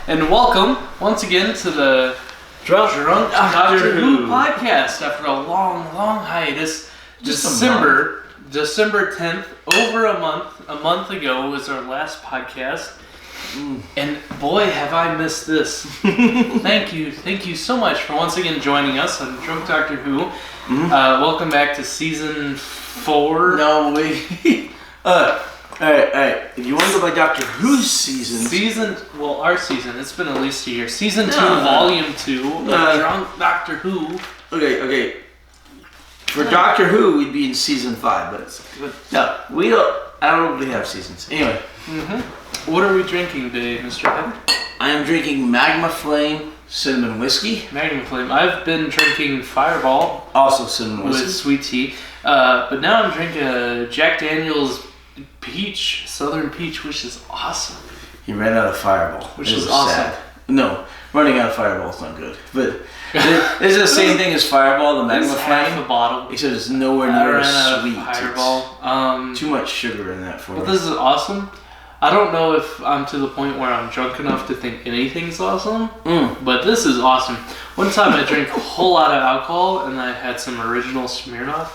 And welcome once again to the Drunk Doctor Who podcast after a long hiatus. December 10th, over a month ago was our last podcast. And boy, have I missed this. Thank you so much for once again joining us on Drunk Doctor Who. Welcome back to season 4. No, wait. Alright. If you want to go by Doctor Who's season... our season. It's been at least a year. Season 2, Volume 2 of Drunk Doctor Who. Okay. For Doctor Who, we'd be in season 5, but no, we don't... I don't really have seasons. Anyway. What are we drinking today, Mr. Head? I am drinking Magma Flame Cinnamon Whiskey. Magma Flame. I've been drinking Fireball. Also cinnamon whiskey. With sweet tea. But now I'm drinking a Jack Daniel's Peach, Southern Peach, which is awesome. He ran out of Fireball. Which is awesome. Sad. No, running out of Fireball is not good. But it's the same thing as Fireball, the Magma Flame. Half a bottle. Except it's nowhere near as sweet. Fireball. Too much sugar in that for me. But this is awesome. I don't know if I'm to the point where I'm drunk enough to think anything's awesome, but this is awesome. One time I drank a whole lot of alcohol and I had some original Smirnoff.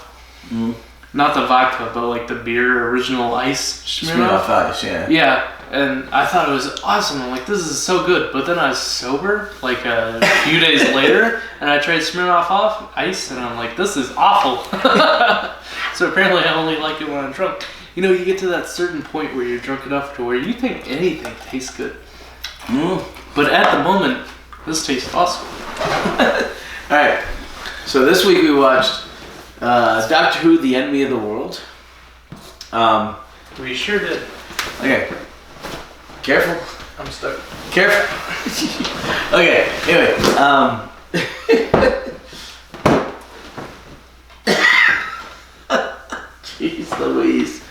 Not the vodka, but like the beer original ice Smirnoff. Ice, yeah. Yeah, and I thought it was awesome. I'm like, this is so good. But then I was sober like a few days later and I tried Smirnoff off ice and I'm like, this is awful. So apparently I only like it when I'm drunk. You know, you get to that certain point where you're drunk enough to where you think anything tastes good. But at the moment, this tastes awesome. Alright, so this week we watched Doctor Who, The Enemy of the World. We sure did. Okay. Careful. I'm stuck. Careful. Okay, anyway. Jeez Louise.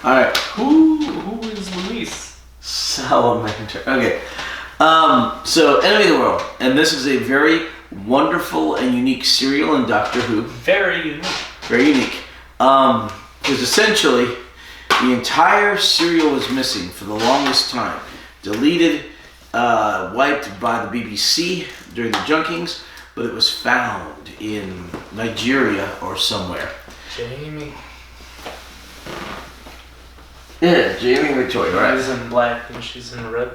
Alright. Who is Luis? Salamander. Okay. So, Enemy of the World. And this is a very wonderful and unique serial in Doctor Who. Very unique. Very unique. Because essentially, the entire serial was missing for the longest time. Deleted, wiped by the BBC during the junkings, but it was found in Nigeria or somewhere. Jamie. Yeah, Jamie Victoria, right? He's in black and she's in red.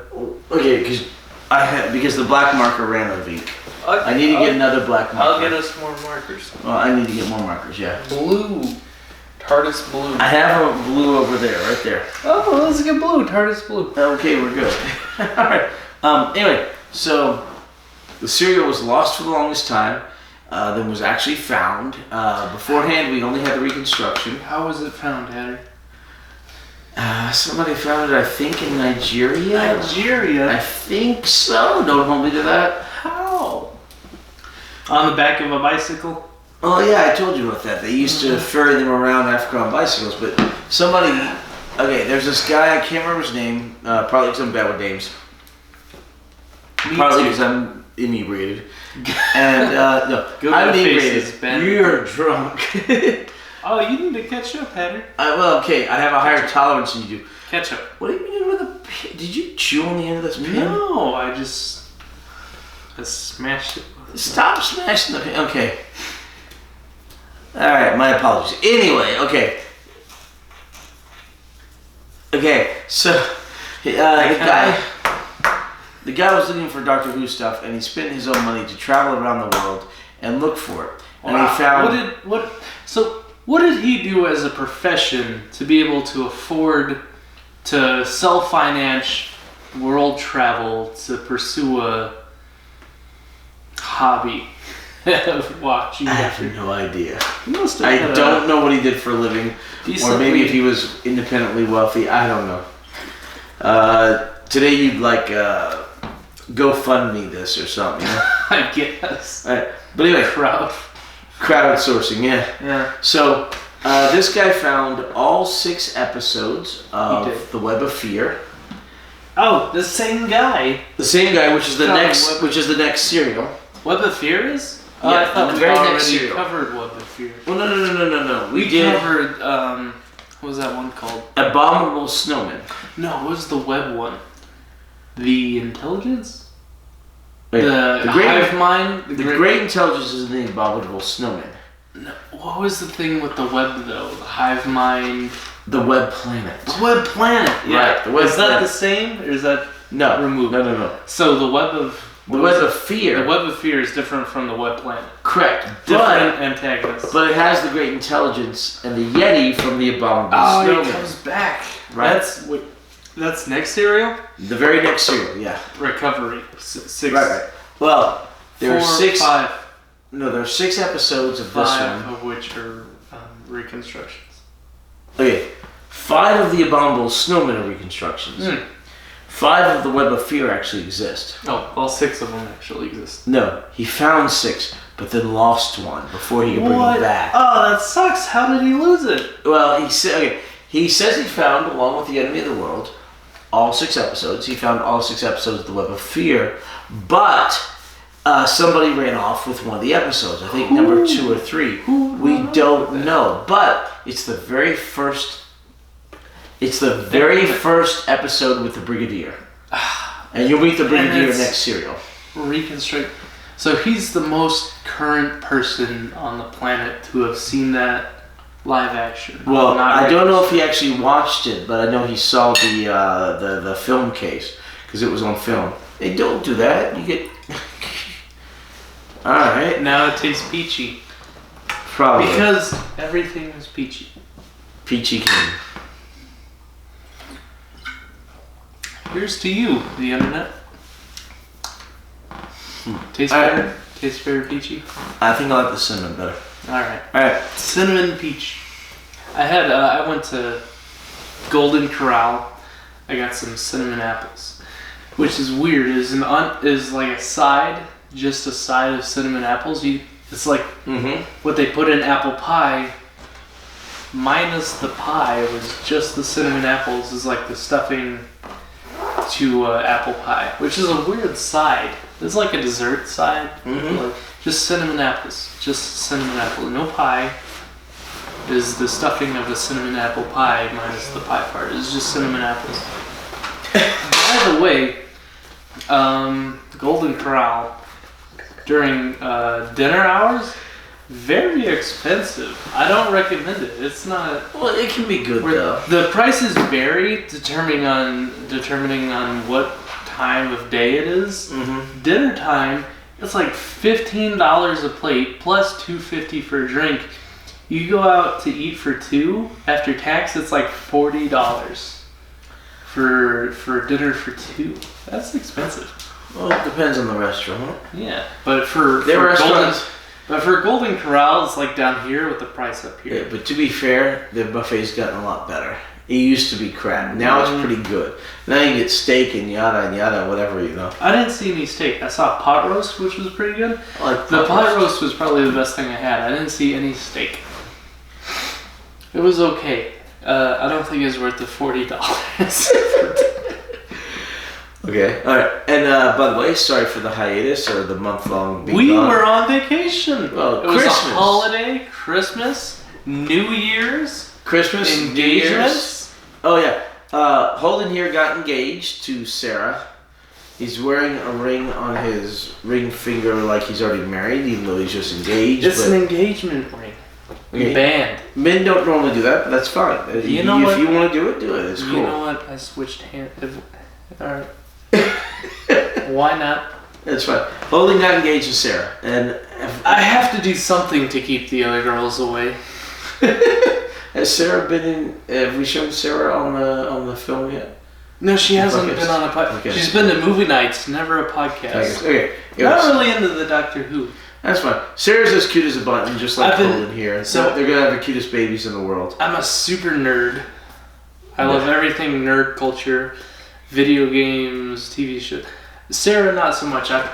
Okay, because the black marker ran out of ink. I need to get another black marker. I'll get us more markers. Well, I need to get more markers, yeah. Blue. TARDIS blue. I have a blue over there, right there. Oh, let's get blue. TARDIS blue. Okay, we're good. Alright. Anyway, so the serial was lost for the longest time, then was actually found. Beforehand, we only had the reconstruction. How was it found, Hattie? Somebody found it, I think, in Nigeria. Nigeria? I think so. Don't hold me to that. How? On the back of a bicycle? Oh yeah, I told you about that. They used to ferry them around Africa on bicycles, but somebody... Okay, there's this guy, I can't remember his name, probably because I'm bad with names. Probably because I'm inebriated. And, no, I'm inebriated. You're drunk. Oh, you need to catch up, Hatter. Well, okay, I have a higher tolerance than you do. Catch up. What are you doing with a pin? Did you chew on the end of this pin? No, I smashed it. Stop smashing the pin. Okay. Alright, my apologies. Anyway, okay. Okay, so the guy was looking for Doctor Who stuff, and he spent his own money to travel around the world and look for it. And he found... What did he do as a profession to be able to afford to self-finance world travel to pursue a hobby of watching? I have no idea. I don't know what he did for a living, or maybe if he was independently wealthy. I don't know. Today you'd like GoFundMe this or something. You know? I guess. Right. But anyway, crowdsourcing, yeah. Yeah. So this guy found all 6 episodes of The Web of Fear. Oh, the same guy. The same guy, which is the next serial. Web of Fear is? Yeah, I thought the we very already next serial. covered Web of Fear. Well, no. We covered, what was that one called? Abominable Snowman. No, what was the web one? the intelligence? Wait, The hive mind? The great intelligence is the abominable snowman. No, what was the thing with the web, though? The hive mind... The web planet. The web planet, yeah. Right, the web is that planet. the same, or is that removed? No. So the web of... The web of fear. The web of fear is different from the web planet. Correct. Different antagonists. But it has the great intelligence and the Yeti from the abominable snowman. It comes back. Right. That's next serial? The very next serial, yeah. Recovery. 6. Right. Well, there are 6... 5. No, there are 6 episodes of this 5 one. of which are reconstructions. Okay. 5 of the abominable snowman are reconstructions. 5 of the web of fear actually exist. Oh, all 6 of them actually exist. No, he found 6, but then lost 1 before he could bring it back. Oh, that sucks. How did he lose it? Well, he says he found, along with the enemy of the world, all 6 episodes. He found all 6 episodes of the web of fear, but somebody ran off with one of the episodes. I think number 2 or 3. We don't know, but it's the very first. It's the very first episode with the Brigadier. And you'll meet the Brigadier next serial. Reconstruct. So he's the most current person on the planet to have seen that live action. Well, I don't know if he actually watched it, but I know he saw the film case because it was on film. Hey, don't do that. You get... Alright. Now it tastes peachy. Probably. Because everything is peachy. Peachy King. Here's to you, the internet. Tastes better? Tastes very peachy? I think I like the cinnamon better. Alright. Cinnamon peach. I went to Golden Corral. I got some cinnamon apples. Which is weird. Is like a side, just a side of cinnamon apples. It's like what they put in apple pie minus the pie was just the cinnamon apples is like the stuffing to apple pie, which is a weird side. It's like a dessert side, like just cinnamon apples, no pie. Is the stuffing of the cinnamon apple pie minus the pie part? It's just cinnamon apples. By the way, Golden Corral during dinner hours, very expensive. I don't recommend it. It's not. Well, it can be good though. The prices vary determining on what time of day it is. Dinner time, it's like $15 a plate plus $2.50 for a drink. You go out to eat for 2 after tax, it's like $40 for dinner for 2. That's expensive. Well, it depends on the restaurant. Yeah, but for Golden Corral, it's like down here with the price up here. Yeah, but to be fair, the buffet's gotten a lot better. It used to be crap. Now it's pretty good. Now you get steak and yada, whatever, you know. I didn't see any steak. I saw pot roast, which was pretty good. I like the pot roast was probably the best thing I had. I didn't see any steak. It was okay. I don't think it was worth the $40. Okay, alright. And by the way, sorry for the hiatus or the month-long being We gone. were on vacation. Well, it was a holiday, Christmas, New Year's, Christmas, engagements. Oh yeah. Holden here got engaged to Sarah. He's wearing a ring on his ring finger like he's already married, even though he's just engaged. It's an engagement ring. Okay. Band. Men don't normally do that, but that's fine. You know if you want to do it, do it. It's cool. You know what? I switched hands. Alright. Why not? That's fine. Holden got engaged to Sarah, and I have to do something to keep the other girls away. Has Sarah been in? Have we shown Sarah on the film yet? No, she hasn't been on a podcast. Okay. She's been to movie nights, never a podcast. Okay. Not really into the Doctor Who. That's fine. Sarah's as cute as a button, just like Holden here. So they're gonna have the cutest babies in the world. I'm a super nerd. I love everything nerd culture, video games, TV shows. Sarah, not so much. I've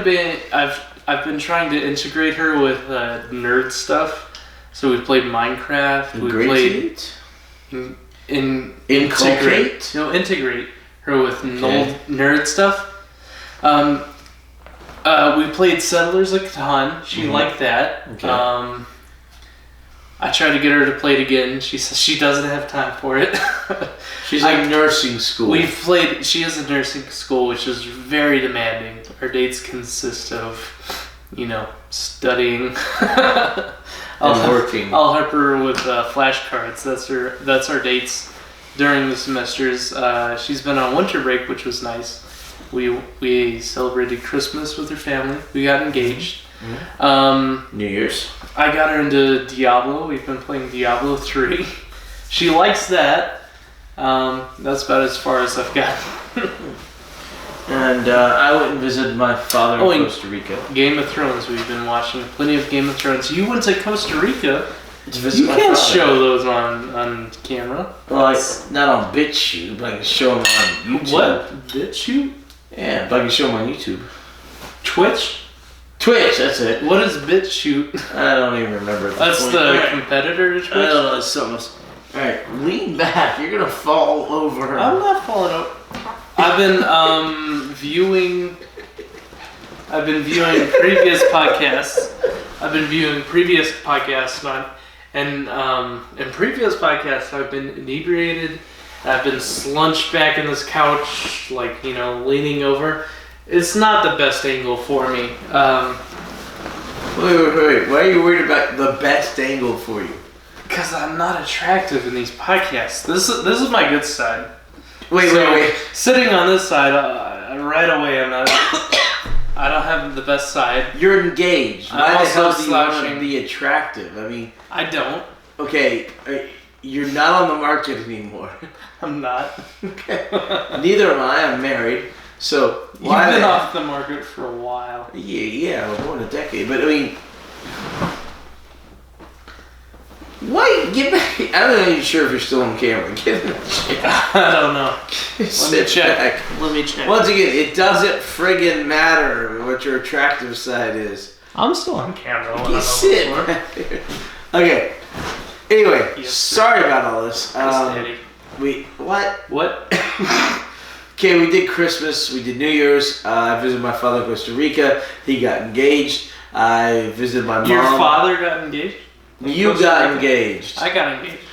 been trying to integrate her with nerd stuff. So we played Minecraft. Integrate her with nerd stuff. We played Settlers of Catan. She liked that. Okay. I tried to get her to play it again. She says she doesn't have time for it. She's in nursing school. She is in nursing school, which is very demanding. Our dates consist of, studying. Working. I'll help her with flashcards. That's our dates during the semesters. She's been on winter break, which was nice. We celebrated Christmas with her family. We got engaged. Mm-hmm. New Year's. I got her into Diablo. We've been playing Diablo 3. She likes that. That's about as far as I've gotten. And I went and visited my father in Costa Rica. Game of Thrones. We've been watching plenty of Game of Thrones. You went to Costa Rica. To visit my can't father. Show those on camera. Well, not on BitChute, but I can show them on YouTube. What? BitChute? Yeah, but I can show them on YouTube. Twitch, that's it. What is BitChute? I don't even remember. That's the competitor to Twitch? I don't know, it's something else. Alright, lean back. You're going to fall over. I'm not falling over. I've been viewing previous podcasts. In previous podcasts I've been inebriated. I've been slunched back in this couch, leaning over. It's not the best angle for me. Wait. Why are you worried about the best angle for you? Because I'm not attractive in these podcasts. This is my good side. Wait. Sitting on this side, right away, I don't have the best side. You're engaged. Why I'm the hell also do you want to slouching. be attractive? I mean... I don't. Okay, you're not on the market anymore. I'm not. Okay. Neither am I. I'm married. So You've been off the market for a while. Yeah, more than a decade. But I mean... Why? Get back. I'm not even sure if you're still on camera. Get in the chair. I don't know. Let me check. Once again, it doesn't friggin' matter what your attractive side is. I'm still on camera when You I'm sit on the floor. back there. Okay. Anyway, Yes, sorry about all this. Daddy. What? What? Okay, we did Christmas. We did New Year's. I visited my father in Costa Rica. He got engaged. I visited my mom. Your father got engaged? You got engaged. I got engaged.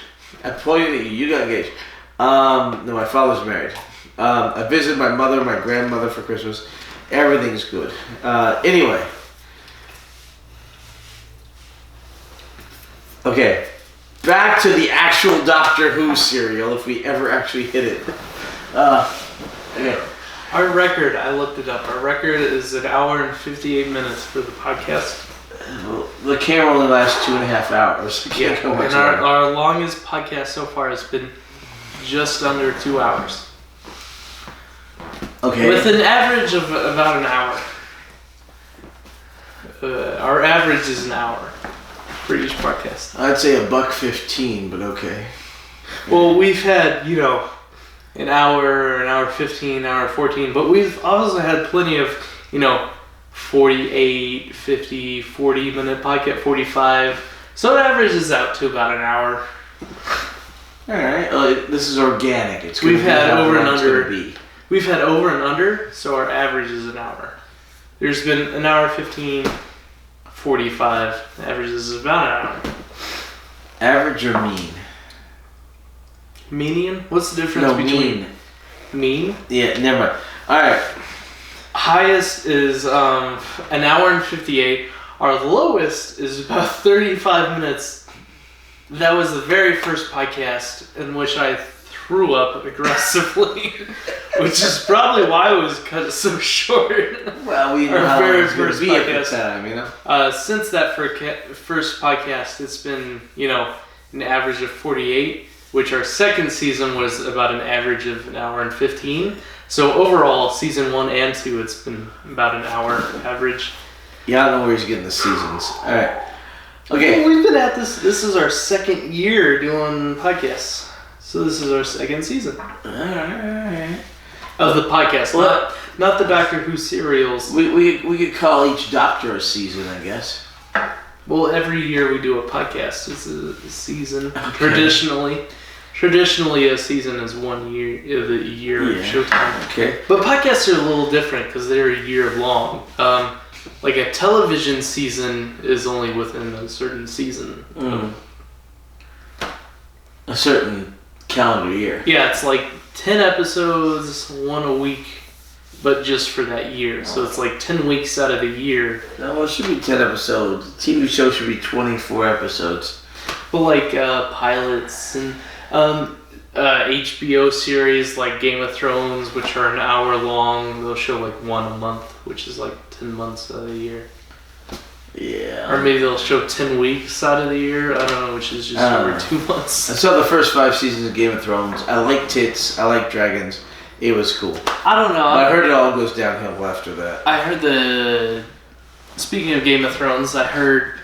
I pointed at you. You got engaged. No, my father's married. I visited my mother and my grandmother for Christmas. Everything's good. Anyway. Okay. Back to the actual Doctor Who serial, if we ever actually hit it. Okay. Our record, I looked it up. Our record is 1 hour and 58 minutes for the podcast. The camera only lasts 2.5 hours. Yeah, and our longest podcast so far has been just under 2 hours. Okay. With an average of about an hour. Our average is an hour for each podcast. I'd say $1.15, but okay. Well, we've had, an hour 15, hour 14, but we've also had plenty of, 48, 50, 40 minute podcast, 45. So it averages out to about an hour. Alright, this is organic. We've had over and under. We've had over and under, so our average is an hour. There's been 1 hour 15, 45. The average is about an hour. Average or mean? Median? What's the difference between mean? Yeah, never mind. Alright. Highest is 1 hour and 58. Our lowest is about 35 minutes. That was the very first podcast in which I threw up aggressively, which is probably why it was cut so short. Well, we know how it was going to be at the time, Since that first podcast, it's been, an average of 48, which our second season was about an average of 1 hour and 15. So overall, season 1 and 2, it's been about an hour average. Yeah, I don't know where he's getting the seasons. Alright. Okay. Well, we've been at this. This is our second year doing podcasts. So this is our second season. Alright. Of the podcast. Not the Doctor Who serials. We could call each Doctor a season, I guess. Well, every year we do a podcast. It's a season. Okay. Traditionally, a season is 1 year, of showtime. Okay. But podcasts are a little different because they're a year long. Like a television season is only within a certain season a certain calendar year. Yeah, it's like 10 episodes, one a week, but just for that year. So it's like 10 weeks out of the year. No, it should be 10 episodes. The TV show should be 24 episodes. But like pilots and HBO series like Game of Thrones, which are an hour long, they'll show like one a month, which is like 10 months out of the year. Yeah. Or maybe they'll show 10 weeks out of the year. I don't know, which is just over 2 months. I saw the first 5 seasons of Game of Thrones. I like tits. I like dragons. It was cool. I don't know. But I heard it all goes downhill after that. I heard speaking of Game of Thrones, I heard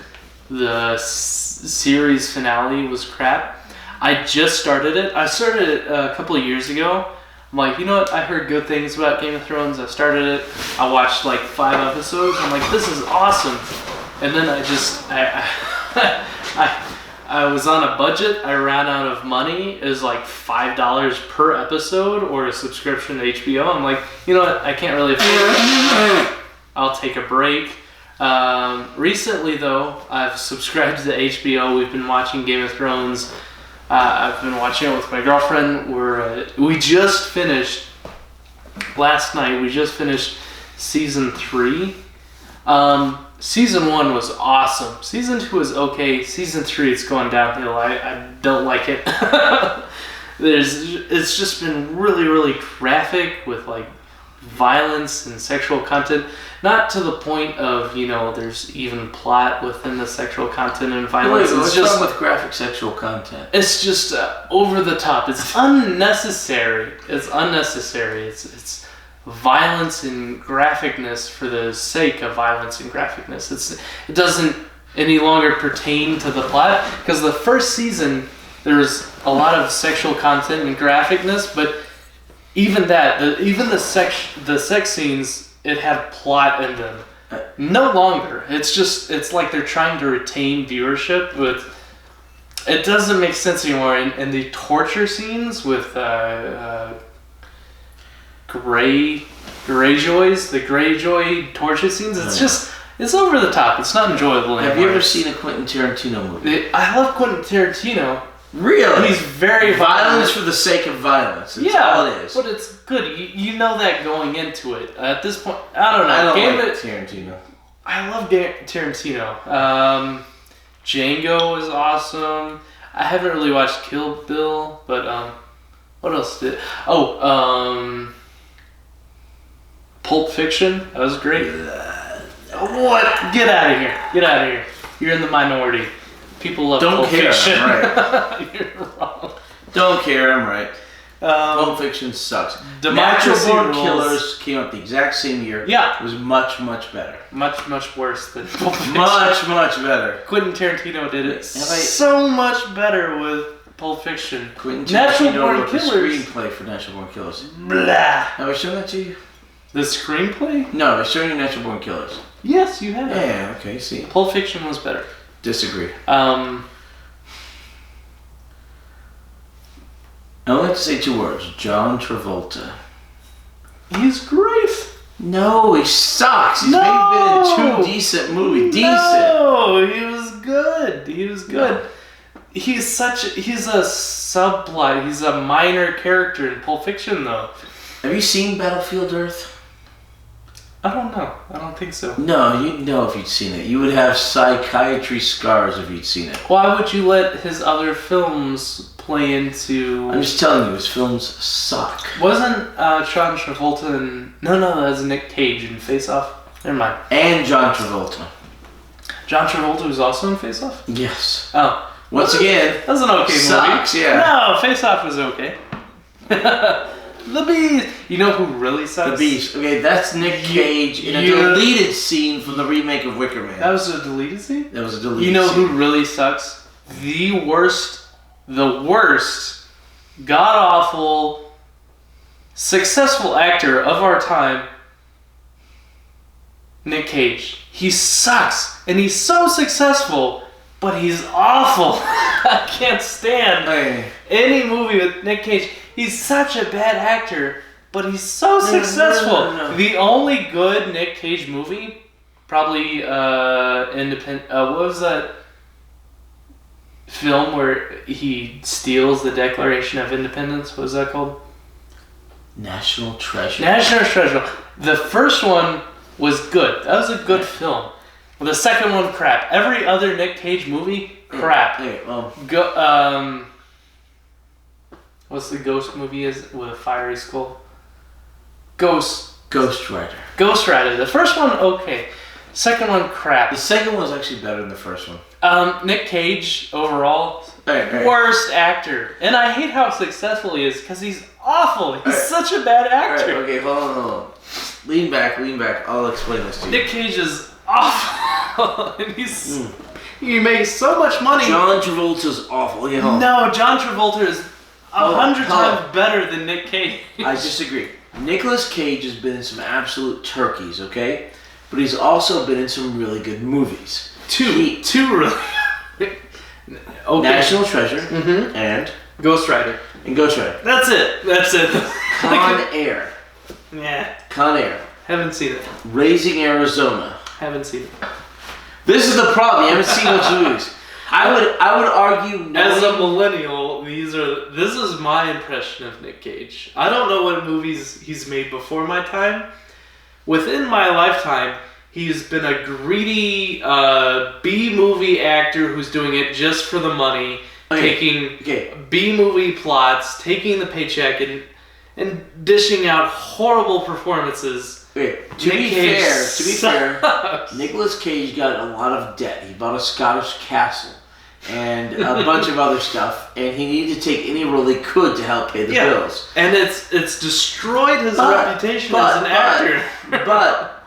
the series finale was crap. I just started it. I started it a couple of years ago. I'm like, you know what? I heard good things about Game of Thrones. I started it. I watched like 5 episodes. I'm like, this is awesome. And then I was on a budget. I ran out of money. It was like $5 per episode or a subscription to HBO. I'm like, you know what? I can't really afford it. I'll take a break. Recently, though, I've subscribed to HBO. We've been watching Game of Thrones. I've been watching it with my girlfriend. We just finished last night. We just finished season 3. Season 1 was awesome. Season 2 was okay. Season 3, it's going downhill. I don't like it. It's just been really, really graphic with like violence and sexual content. Not to the point of, there's even plot within the sexual content and violence. What's wrong with graphic sexual content? It's just over the top. It's unnecessary. It's unnecessary. It's violence and graphicness for the sake of violence and graphicness. It doesn't any longer pertain to the plot, because the first season there was a lot of sexual content and graphicness, but even the sex scenes, it had plot in them. No longer. It's like they're trying to retain viewership, but it doesn't make sense anymore. And the torture scenes with Greyjoy torture scenes, it's over the top. It's not enjoyable anymore. Have you ever seen a Quentin Tarantino movie? I love Quentin Tarantino. Really? He's very violence for the sake of violence. That's all it is. But it's good. You know that going into it. At this point, I don't know. I don't like Tarantino. I love Tarantino. Django is awesome. I haven't really watched Kill Bill, but what else did? Pulp Fiction. That was great. What? Get out of here. Get out of here. You're in the minority. People love Pulp Fiction. I'm right. You're wrong. Don't care, I'm right. Pulp Fiction sucks. Natural Born Killers came out the exact same year. Yeah. It was much, much better. Much, much worse than Pulp Fiction. Much, much better. Quentin Tarantino did it so much better with Pulp Fiction. Quentin Natural Tarantino Born wrote the Killers. screenplay for Natural Born Killers. Blah. Have I shown that to you? The screenplay? No, I showed you Natural Born Killers. Yes, you have. Yeah, okay, see. Pulp Fiction was better. Disagree. I only have to say 2 words. John Travolta. He's great. No, he sucks. He's maybe been in 2 decent movies. No, he was good. He was good. No. He's a subplot. He's a minor character in Pulp Fiction, though. Have you seen Battlefield Earth? I don't know. I don't think so. No, you'd know if you'd seen it. You would have psychiatry scars if you'd seen it. Why would you let his other films play into... I'm just telling you, his films suck. Wasn't John Travolta in... No, that was Nick Cage in Face Off. Never mind. And John Travolta. John Travolta was also in Face Off? Yes. Oh. Once again, that was an okay sucks, movie. Yeah. No, Face Off was okay. The Beast. You know who really sucks? The Beast. Okay, that's Nick Cage in a deleted scene from the remake of Wicker Man. That was a deleted scene? That was a deleted scene. You know who really sucks? The worst, god-awful, successful actor of our time, Nick Cage. He sucks, and he's so successful, but he's awful. I can't stand any movie with Nick Cage. He's such a bad actor, but he's so successful. No. The only good Nick Cage movie, probably independent. What was that? film where he steals the Declaration of Independence. What is that called? National Treasure. National Treasure. The first one was good. That was a good film. The second one, crap. Every other Nick Cage movie, crap. What's the ghost movie is with a fiery skull? Ghost Rider. Ghost Rider. The first one, okay. Second one, crap. The second one was actually better than the first one. Nick Cage, overall, worst actor. And I hate how successful he is because he's awful. He's such a bad actor. Okay, hold on. Lean back. I'll explain this to you. Nick Cage is awful. And he makes so much money. John Travolta's awful. No, John Travolta is 100 times better than Nick Cage. I disagree. Nicolas Cage has been in some absolute turkeys, okay? But he's also been in some really good movies. Two really. Okay. National Treasure and Ghost Rider. That's it. Con Air. Yeah. Con Air. Haven't seen it. Raising Arizona. Haven't seen it. This is the problem. You haven't seen much movies. I would argue. As a millennial, this is my impression of Nick Cage. I don't know what movies he's made before my time. Within my lifetime, he's been a greedy B-movie actor who's doing it just for the money, taking B-movie plots, taking the paycheck, and dishing out horrible performances. To be fair, Nicolas Cage got a lot of debt. He bought a Scottish castle and a bunch of other stuff, and he needed to take any role he could to help pay the bills. And it's destroyed his reputation as an actor. But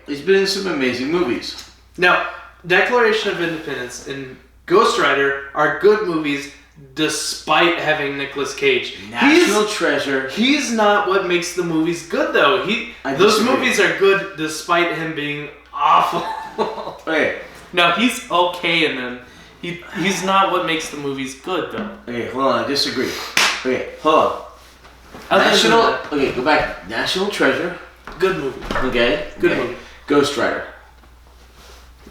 he's been in some amazing movies. Now, Declaration of Independence and Ghost Rider are good movies despite having Nicolas Cage. National Treasure. He's not what makes the movies good, though. Those movies are good despite him being awful. No, he's okay in them. He's not what makes the movies good, though. Okay, hold on. I disagree. Okay, hold on. Go back. National Treasure. Good movie. Okay. Good movie. Ghost Rider.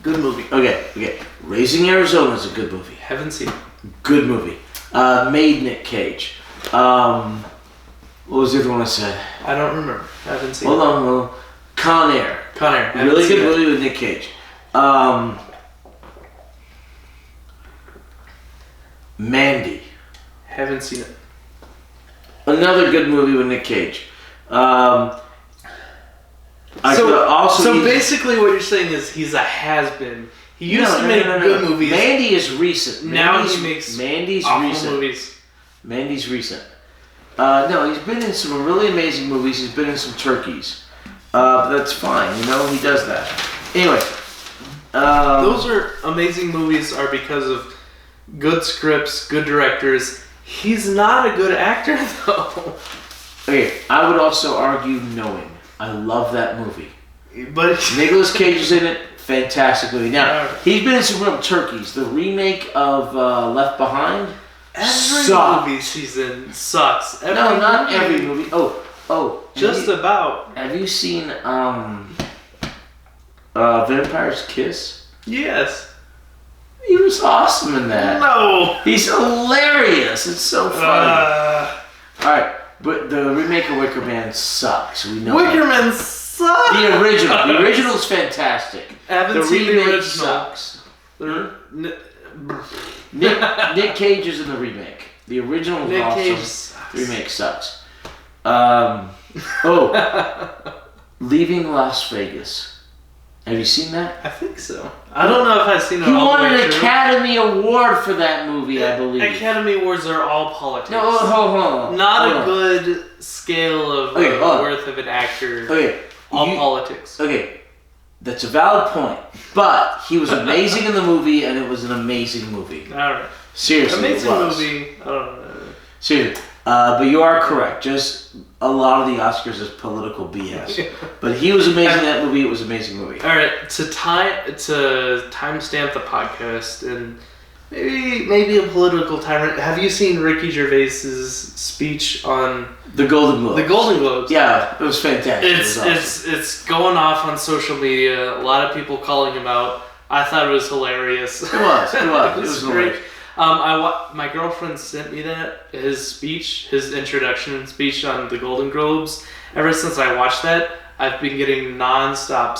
Good movie. Okay. Raising Arizona is a good movie. Haven't seen it. Good movie. Made Nick Cage. What was the other one I said? I don't remember. Haven't seen it. Hold on. Con Air. Really good movie with Nick Cage. Mandy. Haven't seen it. Another good movie with Nick Cage. So basically what you're saying is he's a has-been. He used to make good movies. Mandy is recent. Now he makes awful movies. Mandy's recent. No, he's been in some really amazing movies. He's been in some turkeys. But that's fine. He does that. Anyway. Those are amazing movies are because of good scripts, good directors. He's not a good actor, though. Okay, I would also argue Knowing. I love that movie. But Nicolas Cage is in it. Fantastic movie. Now, he's been in some real turkeys. The remake of Left Behind every movie she's in sucks. Not every movie. Just about. Have you seen Vampire's Kiss? Yes. He was awesome in that. No. He's hilarious. It's so funny. Alright, but the remake of Wicker Man sucks. We know Wicker Man sucks. The original. The original's fantastic. Haven't seen the original. Sucks. Nick Cage is in the remake. The original is awesome. Cage sucks. The remake sucks. Leaving Las Vegas. Have you seen that? I think so. I don't know if I've seen it. He won an Academy Award for that movie, I believe. Academy Awards are all politics. No, hold on. Not a good scale of worth of an actor. All politics. Okay, that's a valid point. But he was amazing in the movie, and it was an amazing movie. All right. Seriously, amazing movie. I don't know. Seriously, but you are correct. Just a lot of the Oscars is political BS. But he was amazing in that movie. It was an amazing movie. All right, to timestamp the podcast and maybe a political tyrant. Have you seen Ricky Gervais's speech on the Golden Globes? The Golden Globes. Yeah, it was fantastic. It's going off on social media. A lot of people calling him out. I thought it was hilarious. It was great. My girlfriend sent me his introduction speech on the Golden Globes. Ever since I watched that, I've been getting non-stop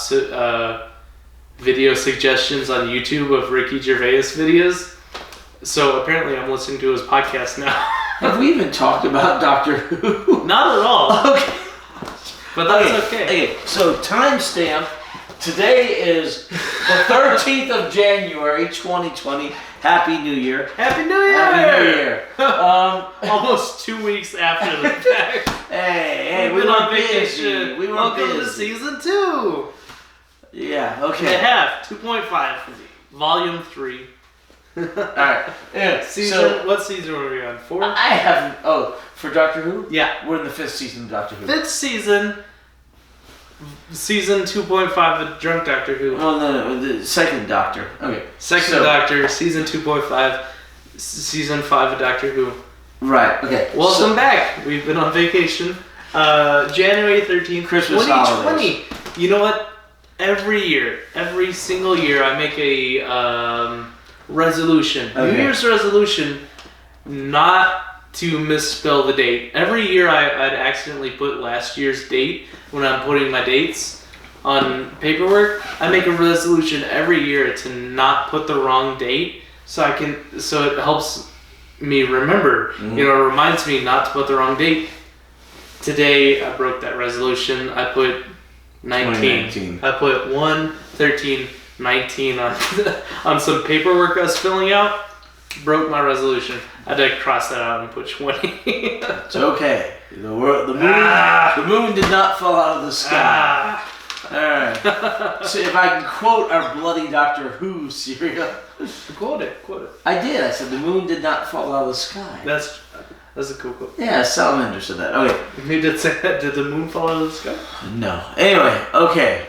video suggestions on YouTube of Ricky Gervais videos. So apparently I'm listening to his podcast now. Have we even talked about Doctor Who? Not at all. Okay. But that's okay. Okay, so timestamp. Today is the 13th of January, 2020. Happy New Year. Happy New Year! Happy New Year. Almost 2 weeks after the fact. Hey, we were on busy. vacation. We were Welcome busy. to season 2. Yeah, okay. And a half, 2.5, volume 3. Alright. Yeah, what season are we on? 4? I haven't. Oh, for Doctor Who? Yeah. We're in the 5th season of Doctor Who. 5th season 2.5 of Drunk Doctor Who. Oh, no, the second Doctor. Okay. Second Doctor, season 2.5, season 5 of Doctor Who. Right, okay. Welcome back. We've been on vacation. January 13th, Christmas 2020. holidays. You know what? Every single year, I make a resolution. Okay. New Year's resolution not to misspell the date. Every year I'd accidentally put last year's date when I'm putting my dates on paperwork. I make a resolution every year to not put the wrong date so it helps me remember. Mm-hmm. You know, it reminds me not to put the wrong date. Today I broke that resolution. I put 19. I put 1/13/19 on some paperwork I was filling out. Broke my resolution. I had to cross that out and put 20. It's okay. The moon did not fall out of the sky. Alright. So if I can quote our bloody Doctor Who serial. Quote it. I did. I said the moon did not fall out of the sky. That's a cool quote. Yeah, Salamander said that. Okay. Who did say that? Did the moon fall out of the sky? No. Anyway, okay.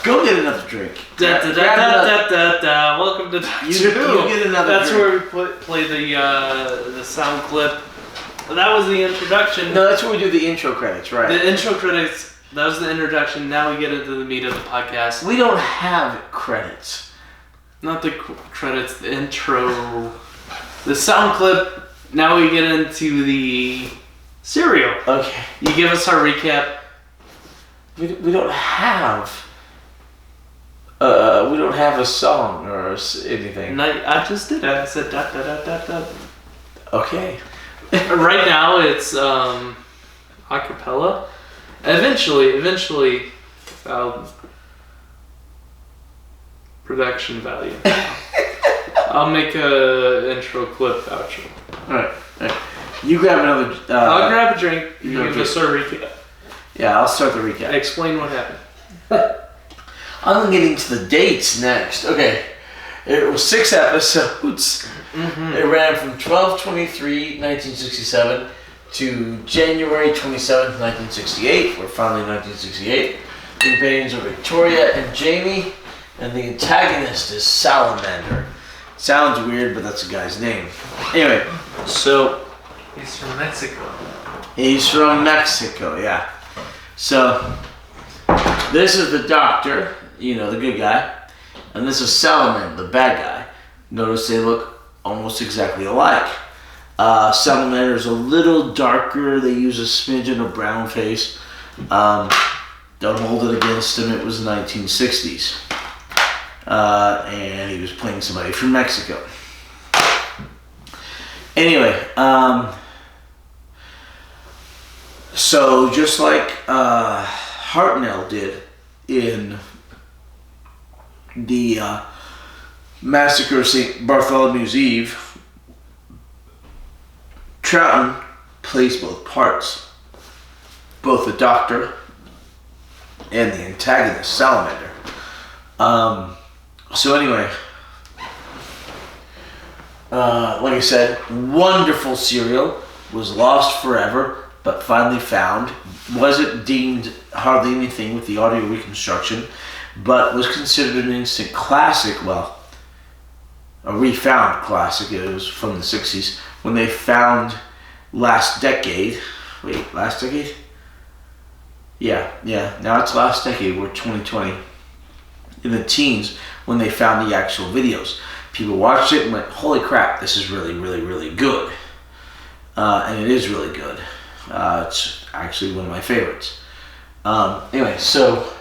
Go get another drink. Welcome to Doctor Who. You get another That's drink. where we play the sound clip. That was the introduction. No, that's where we do the intro credits, right? The intro credits. That was the introduction. Now we get into the meat of the podcast. We don't have credits. Not the credits. The intro. The sound clip. Now we get into the serial. Okay. You give us our recap. We don't have. We don't have a song or anything. I just did that. I said dot dot dot dot dot. Okay. Right now it's a cappella. Eventually, production value. I'll make a intro clip outro. All right. You grab another. I'll grab a drink. You give us a recap. Yeah, I'll start the recap. Explain what happened. I'm getting to the dates next. Okay. It was 6 episodes. Mm-hmm. It ran from 12/23/1967 to January 27th, 1968. We're finally in 1968. The companions are Victoria and Jamie, and the antagonist is Salamander. Sounds weird, but that's a guy's name. Anyway, so he's from Mexico. He's from Mexico, yeah. So this is the doctor, you know, the good guy, and this is Salamander, the bad guy. Notice they look almost exactly alike. Salamander's a little darker. They use a smidgen of brown face. Don't hold it against him. It was the 1960s. And he was playing somebody from Mexico. Anyway, so just like Hartnell did in the Massacre of St. Bartholomew's Eve, Troughton plays both parts, both the doctor and the antagonist, Salamander. So anyway, like I said, wonderful serial, was lost forever, but finally found. Wasn't deemed hardly anything with the audio reconstruction, but was considered an instant classic. Well, a refound classic. It was from the 60s when they found last decade. Wait, last decade? Yeah. Now it's last decade. We're 2020. in the teens when they found the actual videos. People watched it and went, holy crap, this is really, really, really good. And it is really good. It's actually one of my favorites. Anyway, so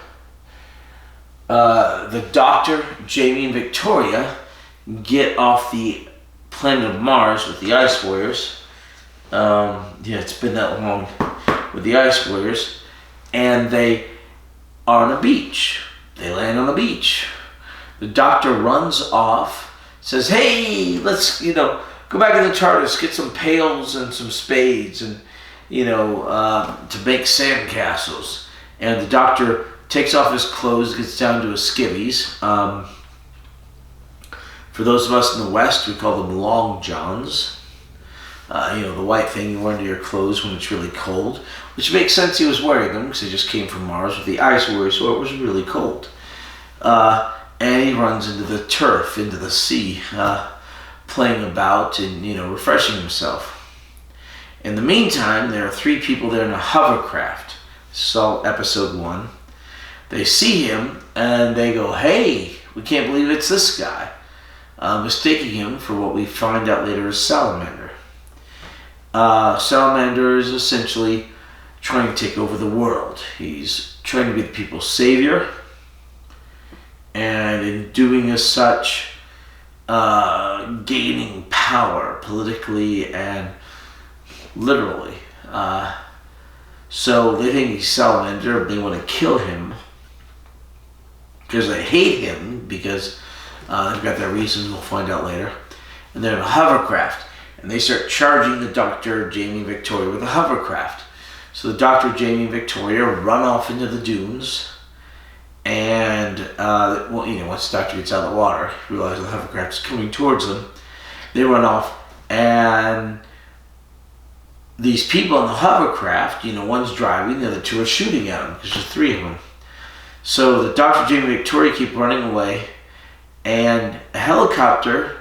the Doctor, Jamie, and Victoria get off the planet of Mars with the Ice Warriors. It's been that long with the Ice Warriors. And they are on a beach. They land on the beach. The Doctor runs off, says, hey, let's, go back in the TARDIS, get some pails and some spades and, to make sandcastles. And the Doctor takes off his clothes, gets down to his skivvies. For those of us in the West, we call them long johns. The white thing you wear under your clothes when it's really cold. Which makes sense he was wearing them, because he just came from Mars with the Ice Warriors, so it was really cold. And he runs into the turf, into the sea, playing about and, refreshing himself. In the meantime, there are 3 people there in a hovercraft. This is all episode 1. They see him, and they go, hey, we can't believe it's this guy. Mistaking him for what we find out later is Salamander. Salamander is essentially trying to take over the world. He's trying to be the people's savior, and in doing as such, gaining power politically and literally. So they think he's Salamander, they want to kill him because they hate him, because they've got their reasons we'll find out later. And they're in a hovercraft, and they start charging the Doctor, Jamie, and Victoria with a hovercraft. So the Doctor, Jamie, and Victoria run off into the dunes, and once the Doctor gets out of the water, realizes the hovercraft is coming towards them, they run off, and these people on the hovercraft, one's driving, the other 2 are shooting at them, because there's 3 of them. So the Doctor, Jamie, and Victoria keep running away, and a helicopter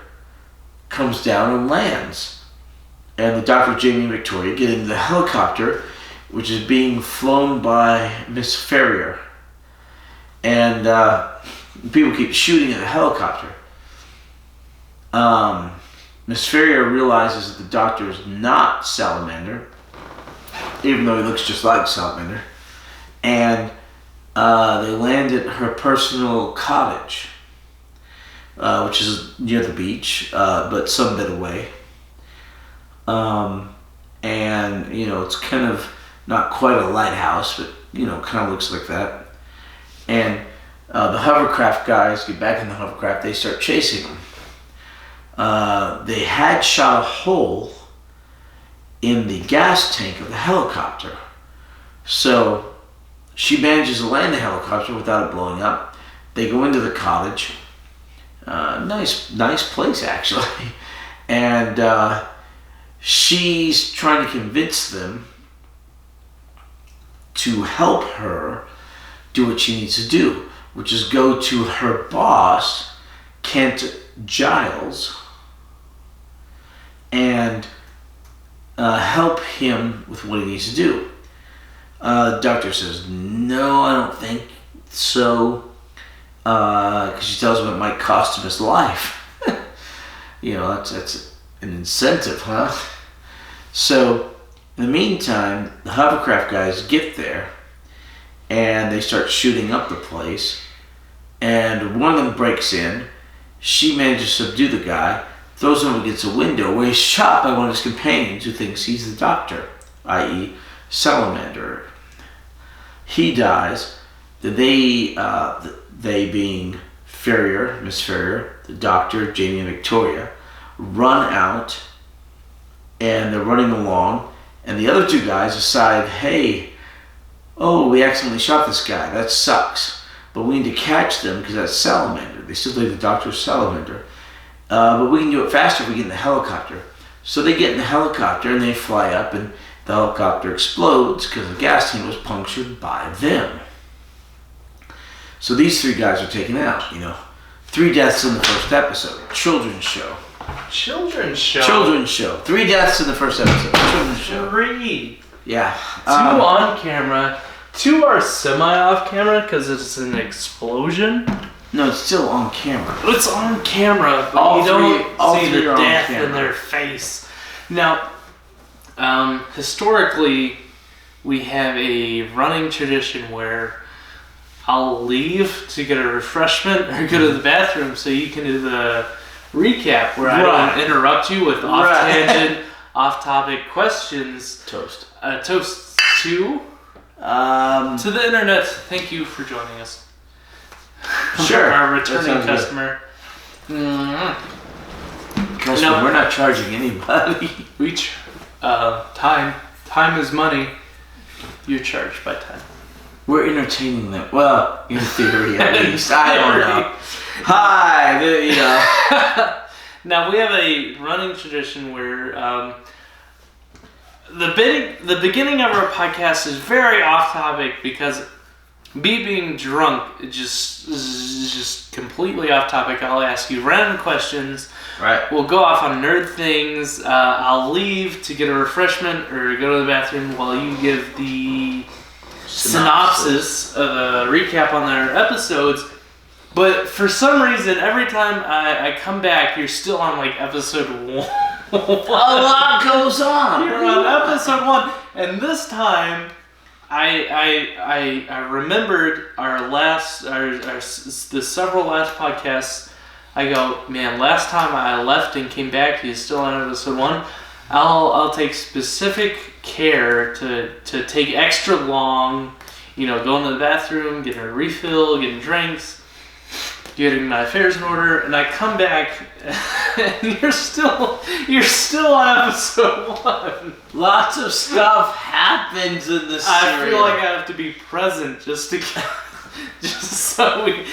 comes down and lands. And the Doctor, Jamie, and Victoria get into the helicopter, which is being flown by Miss Ferrier. And people keep shooting at the helicopter. Miss Ferrier realizes that the Doctor is not Salamander, even though he looks just like Salamander. And they land at her personal cottage, which is near the beach, but some bit away. And, it's kind of not quite a lighthouse, but, kind of looks like that. And the hovercraft guys get back in the hovercraft, they start chasing them. They had shot a hole in the gas tank of the helicopter. So she manages to land the helicopter without it blowing up. They go into the cottage. Nice place, actually. And she's trying to convince them to help her do what she needs to do, which is go to her boss, Kent Giles, and help him with what he needs to do. The Doctor says, no, I don't think so, because she tells him it might cost him his life. That's an incentive, huh? So, in the meantime, the hovercraft guys get there, and they start shooting up the place, and one of them breaks in. She manages to subdue the guy, throws him against a window where he's shot by one of his companions who thinks he's the Doctor, i.e. Salamander. He dies. They being Ferrier, Miss Ferrier, the Doctor, Jamie, and Victoria, run out, and they're running along, and the other 2 guys decide, hey, we accidentally shot this guy, that sucks, but we need to catch them because that's Salamander. They still think the Doctor's Salamander, but we can do it faster if we get in the helicopter. So they get in the helicopter and they fly up, and the helicopter explodes because the gas tank was punctured by them. So these 3 guys are taken out, 3 deaths in the first episode. Children's show. 3 deaths in the first episode. Children's show. 3. Yeah. 2 on camera. 2 are semi off camera because it's an explosion. No, it's still on camera. It's on camera, but All you three- all don't see three the are on death camera. in their face. Now, historically, we have a running tradition where I'll leave to get a refreshment or go to the bathroom so you can do the recap where I don't interrupt you with off-tangent, off-topic questions. Toast. Toast to the internet. Thank you for joining us. Sure. Our returning customer. Trust me, we're not charging anybody. Time is money. You're charged by time. We're entertaining them. Well, in theory at least. I don't know. Hi, you know. Now we have a running tradition where the beginning of our podcast is very off topic because me being drunk is just completely off topic. I'll ask you random questions. Right. We'll go off on nerd things. I'll leave to get a refreshment or go to the bathroom while you give the synopsis of a recap on their episodes. But for some reason, every time I come back, you're still on like episode 1. A lot goes on. You're on episode 1, and this time I remembered the several last podcasts. I go, man, last time I left and came back, he's still on episode 1. I'll take specific care to take extra long, going to the bathroom, getting a refill, getting drinks, getting my affairs in order, and I come back and you're still on episode 1. Lots of stuff happens in this I feel like I have to be present just so we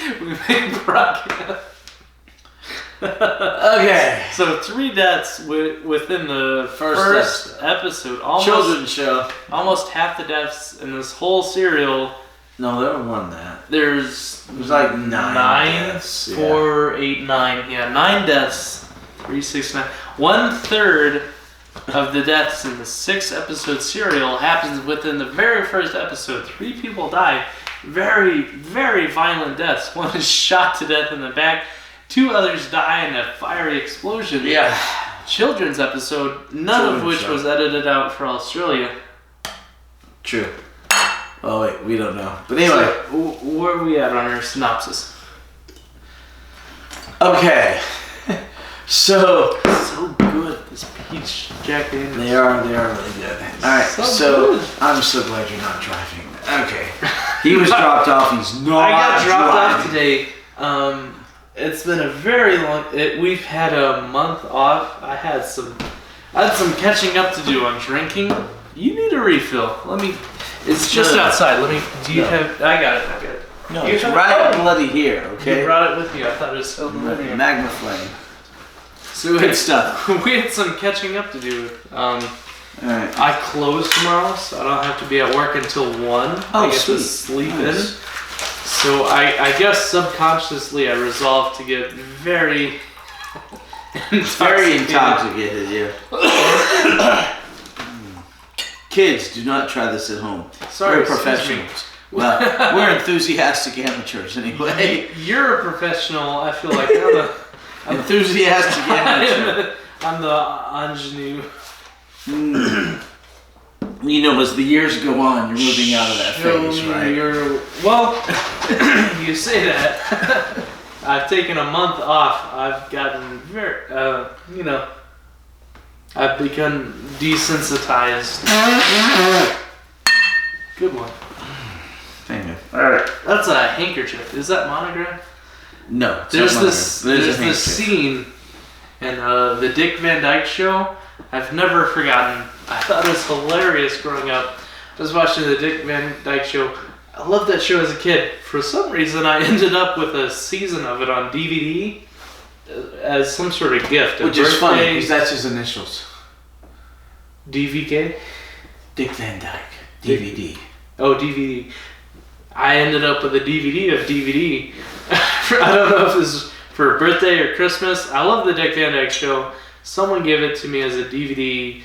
make broadcast. Okay. So 3 deaths within the first episode. Children's show. Almost half the deaths in this whole serial. No, there wasn't that. There's like 9 deaths. 4, 8, 9. Yeah, 9 deaths. 3, 6, 9. 1/3 of the deaths in the 6-episode serial happens within the very first episode. 3 people die. Very, very violent deaths. One is shot to death in the back. 2 others die in a fiery explosion. Yeah. Children's episode, none of which was edited out for Australia. True. Oh wait, we don't know. But anyway, so, where are we at on our synopsis? Okay. So good, this peach Jack Daniels. They are really good. Alright, so good. I'm so glad you're not driving. Okay. He was dropped off, he's not I got dropped driving. off today. It's been a very long. We've had a month off. I had some catching up to do on drinking. You need a refill. It's just outside. Do you have? I got it. No, it's right bloody here. Okay. You brought it with you. I thought it was held in there. Magma flame. So good stuff. We had some catching up to do. All right. I close tomorrow, so I don't have to be at work until 1. I get to sleep in. So I guess subconsciously I resolved to get very intoxicated, yeah. Kids, do not try this at home. Sorry, we're professionals. Well, we're enthusiastic amateurs anyway. You're a professional. I feel like I'm enthusiastic amateur. I'm the ingenue. As the years go on, you're moving out of that phase, right? Well, you say that. I've taken a month off. I've gotten very, I've become desensitized. Good one. Thank you. All right. That's a handkerchief. Is that monogram? No. There's this scene in the Dick Van Dyke Show. I've never forgotten. I thought it was hilarious growing up. I was watching the Dick Van Dyke Show. I loved that show as a kid. For some reason, I ended up with a season of it on DVD as some sort of gift. Which is funny, because that's his initials. DVK? Dick Van Dyke. DVD. Oh, DVD. I ended up with a DVD of DVD. I don't know if it was for a birthday or Christmas. I love the Dick Van Dyke Show. Someone gave it to me as a DVD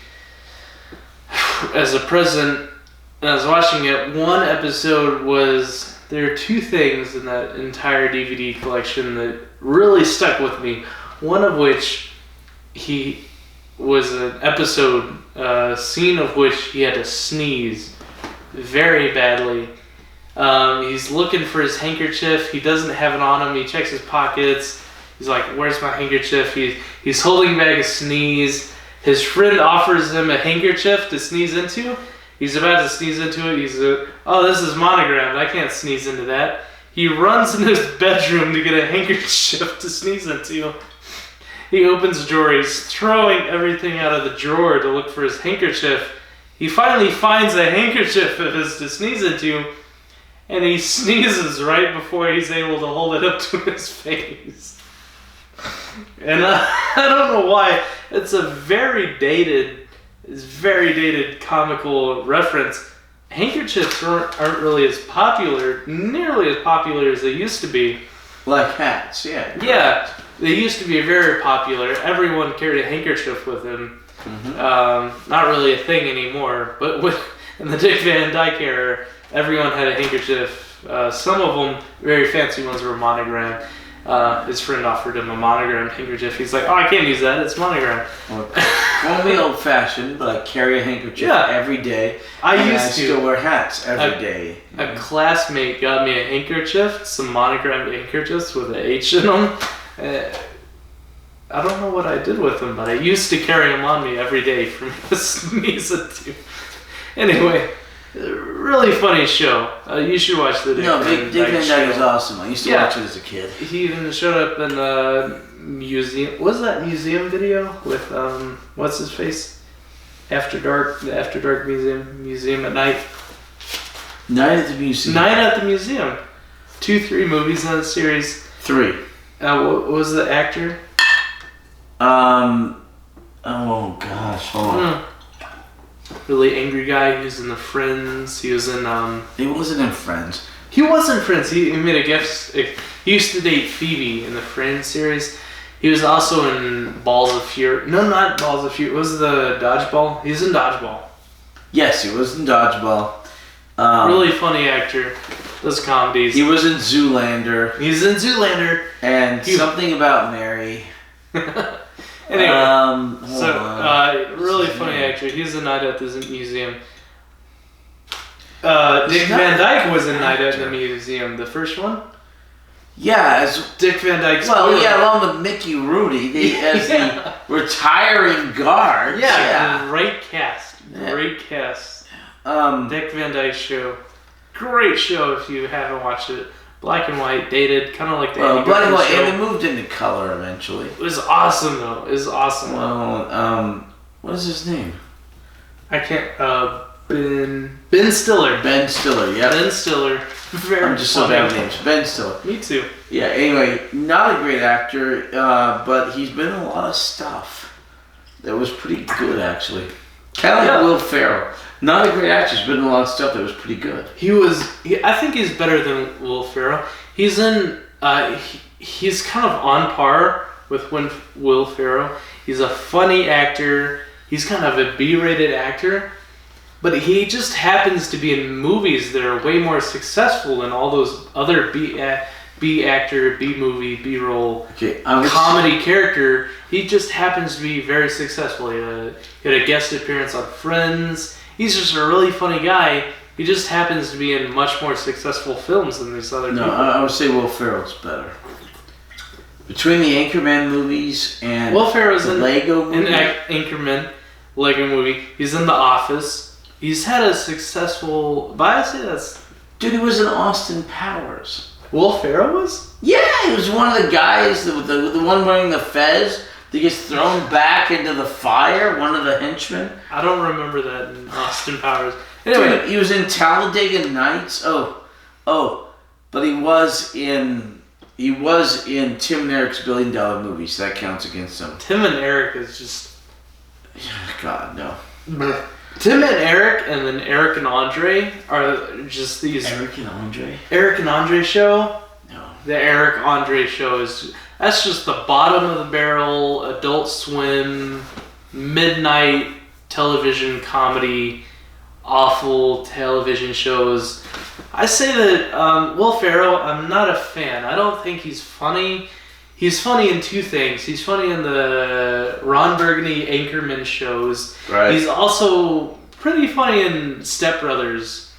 as a present. And I was watching it. One episode was there are two things in that entire DVD collection that really stuck with me. One of which he was an episode, scene of which he had to sneeze very badly. He's looking for his handkerchief. He doesn't have it on him. He checks his pockets. He's like, "Where's my handkerchief?" He's holding back a sneeze. His friend offers him a handkerchief to sneeze into. He's about to sneeze into it. He's "Oh, this is monogrammed. I can't sneeze into that." He runs into his bedroom to get a handkerchief to sneeze into. He opens a drawer. He's throwing everything out of the drawer to look for his handkerchief. He finally finds a handkerchief of his to sneeze into, and he sneezes right before he's able to hold it up to his face. And I don't know why. It's a very dated comical reference. Handkerchiefs aren't really as popular, nearly as popular as they used to be. Like hats, yeah. Yeah, they used to be very popular. Everyone carried a handkerchief with them. Mm-hmm. Not really a thing anymore, but in the Dick Van Dyke era, everyone had a handkerchief. Some of them, very fancy ones, were monogrammed. His friend offered him a monogrammed handkerchief. He's like, "Oh, I can't use that. It's monogrammed." Won't be old-fashioned, but I carry a handkerchief every day. I still wear hats every day. A classmate got me a handkerchief, some monogrammed handkerchiefs with an H in them. I don't know what I did with them, but I used to carry them on me every day for me to sneeze into. Anyway, really funny show. You should watch the Dick Van Dyke is awesome. I used to watch it as a kid. He even showed up in the museum. What was that museum video with what's his face? After Dark, the After Dark museum at night. Night at the Museum. Night at the Museum. 2-3 movies in the series. 3. What was the actor? Oh gosh, hold on. Really angry guy. He was in the Friends. He was in He wasn't in Friends. He wasn't Friends. He made a guest. He used to date Phoebe in the Friends series. He was also in Balls of Fury. No, not Balls of Fury. It was the Dodgeball. He was in Dodgeball. Yes, he was in Dodgeball. Really funny actor. Does comedies. He was in Zoolander. He's in Zoolander. And Something About Mary. Anyway, really funny actor. He's in Night at the Museum. Dick Van Dyke was in Night at the Museum, the first one. Yeah, as Dick Van Dyke's. Along with Mickey Rooney as the retiring guard. Yeah, great cast. Great cast. Dick Van Dyke show. Great show if you haven't watched it. Black and white, dated, kind of like the black and white, and it moved into color eventually. It was awesome though. It was awesome. Well, what is his name? I can't. Ben Stiller. Ben Stiller. Yeah. Ben Stiller. I'm just so bad with names. Ben Stiller. Me too. Yeah. Anyway, not a great actor, but he's been in a lot of stuff that was pretty good actually. Kind of like Will Ferrell. Not a great actor. He's been in a lot of stuff that was pretty good. I think he's better than Will Ferrell. He's in. He's kind of on par with Will Ferrell. He's a funny actor. He's kind of a B-rated actor, but he just happens to be in movies that are way more successful than all those other B actor, B movie, B roll comedy character. He just happens to be very successful. He had a guest appearance on Friends. He's just a really funny guy. He just happens to be in much more successful films than these other people. No, I would say Will Ferrell's better. Between the Anchorman movies and Will Ferrell's the Lego movie. Anchorman, Lego movie. He's in The Office. He's had a successful... But I say that's... Dude, he was in Austin Powers. Will Ferrell was? Yeah, he was one of the guys, the one wearing the fez that gets thrown back into the fire, one of the henchmen. I don't remember that in Austin Powers. Anyway, dude, he was in Talladega Nights. But he was in Tim and Eric's $1 Billion Movie, so that counts against him. Tim and Eric is just... God, no. Tim and Eric, and then Eric and Andre are just these... Eric and Andre? Eric and Andre show? No. The Eric Andre show is... That's just the bottom of the barrel, Adult Swim, midnight television comedy awful television shows. I say that Will Ferrell, I'm not a fan. I don't think he's funny. He's funny in two things. He's funny in the Ron Burgundy Anchorman shows. Right. He's also pretty funny in Step Brothers.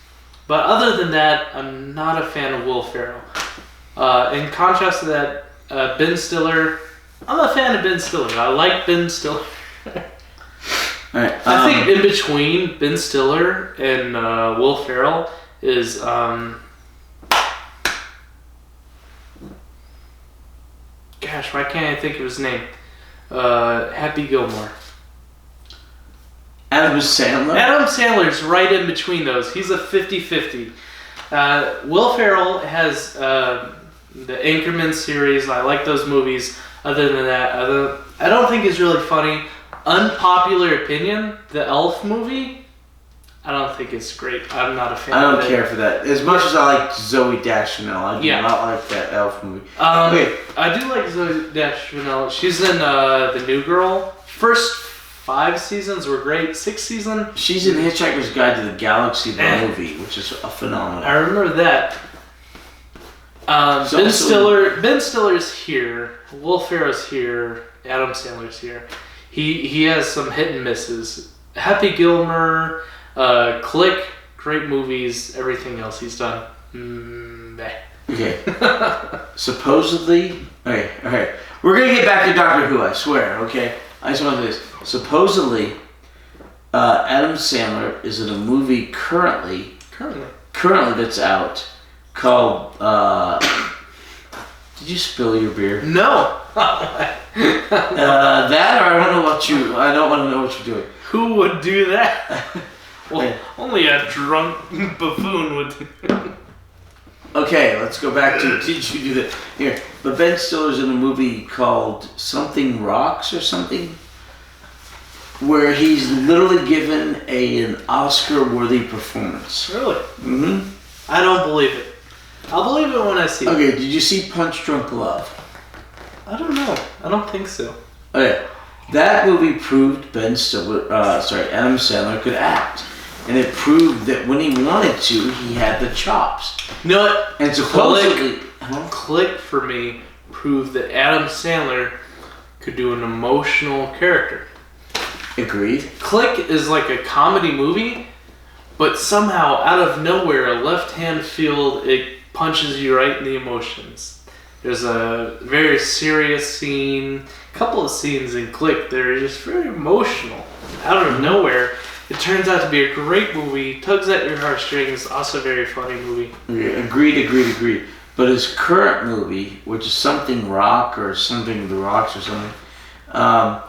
But other than that, I'm not a fan of Will Ferrell. In contrast to that, Ben Stiller, I'm a fan of Ben Stiller. I like Ben Stiller. Right. I think in between Ben Stiller and Will Ferrell is gosh, why can't I think of his name? Happy Gilmore. Adam Sandler? Adam Sandler's right in between those. He's a 50-50. Will Ferrell has the Anchorman series. I like those movies. Other than that, I don't think it's really funny. Unpopular opinion, the Elf movie, I don't think it's great. I'm not a fan of it. I don't care for that. As much as I like Zoe Deschanel, I do not like that Elf movie. I do like Zoe Deschanel. She's in The New Girl. First 5 seasons were great. 6th season? She's in Hitchhiker's Guide to the Galaxy, the movie, which is a phenomenon. I remember that. Ben Stiller's here. Will Ferrell's here. Adam Sandler's here. He has some hit and misses. Happy Gilmore, Click, great movies. Everything else he's done, Okay. Supposedly, okay. We're gonna get back to Doctor Who. I swear. Okay. I just want this. Supposedly, Adam Sandler is in a movie currently that's out called. Did you spill your beer? No. That or I don't know what you. I don't want to know what you're doing. Who would do that? Well, only a drunk buffoon would do that. Okay, let's go back to did you do that? Here, but Ben Stiller's in a movie called Something Rocks or something, where he's literally given an Oscar-worthy performance. Really? Mm-hmm. I don't believe it. I'll believe it when I see it. Okay, did you see Punch Drunk Love? I don't know. I don't think so. Okay, that movie proved Adam Sandler could act. And it proved that when he wanted to, he had the chops. You know what? And supposedly... Click for me proved that Adam Sandler could do an emotional character. Agreed. Click is like a comedy movie, but somehow out of nowhere, left-hand field, it punches you right in the emotions. There's a very serious scene, a couple of scenes in Click that are just very emotional. Out of nowhere, it turns out to be a great movie, tugs at your heartstrings, also a very funny movie. Okay, agreed. But his current movie, which is Something Rock or Something The Rocks or something, why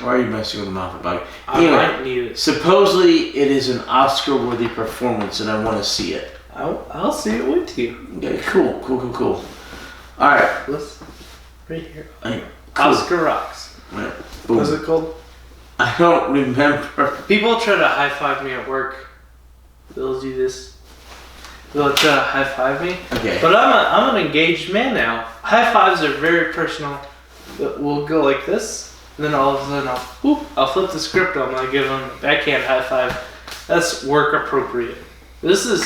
are you messing with the mouth about it? Anyway, I might need it. Supposedly it is an Oscar-worthy performance and I want to see it. I'll see it with you. Okay, cool. Alright. Right here. Cool. Oscar Rocks. Yeah, What's it called? I don't remember. People try to high-five me at work. They'll do this. They'll try to high-five me. Okay. But I'm an engaged man now. High-fives are very personal. We'll go like this, and then all of a sudden I'll flip the script on and I'll give them a backhand high-five. That's work appropriate. This is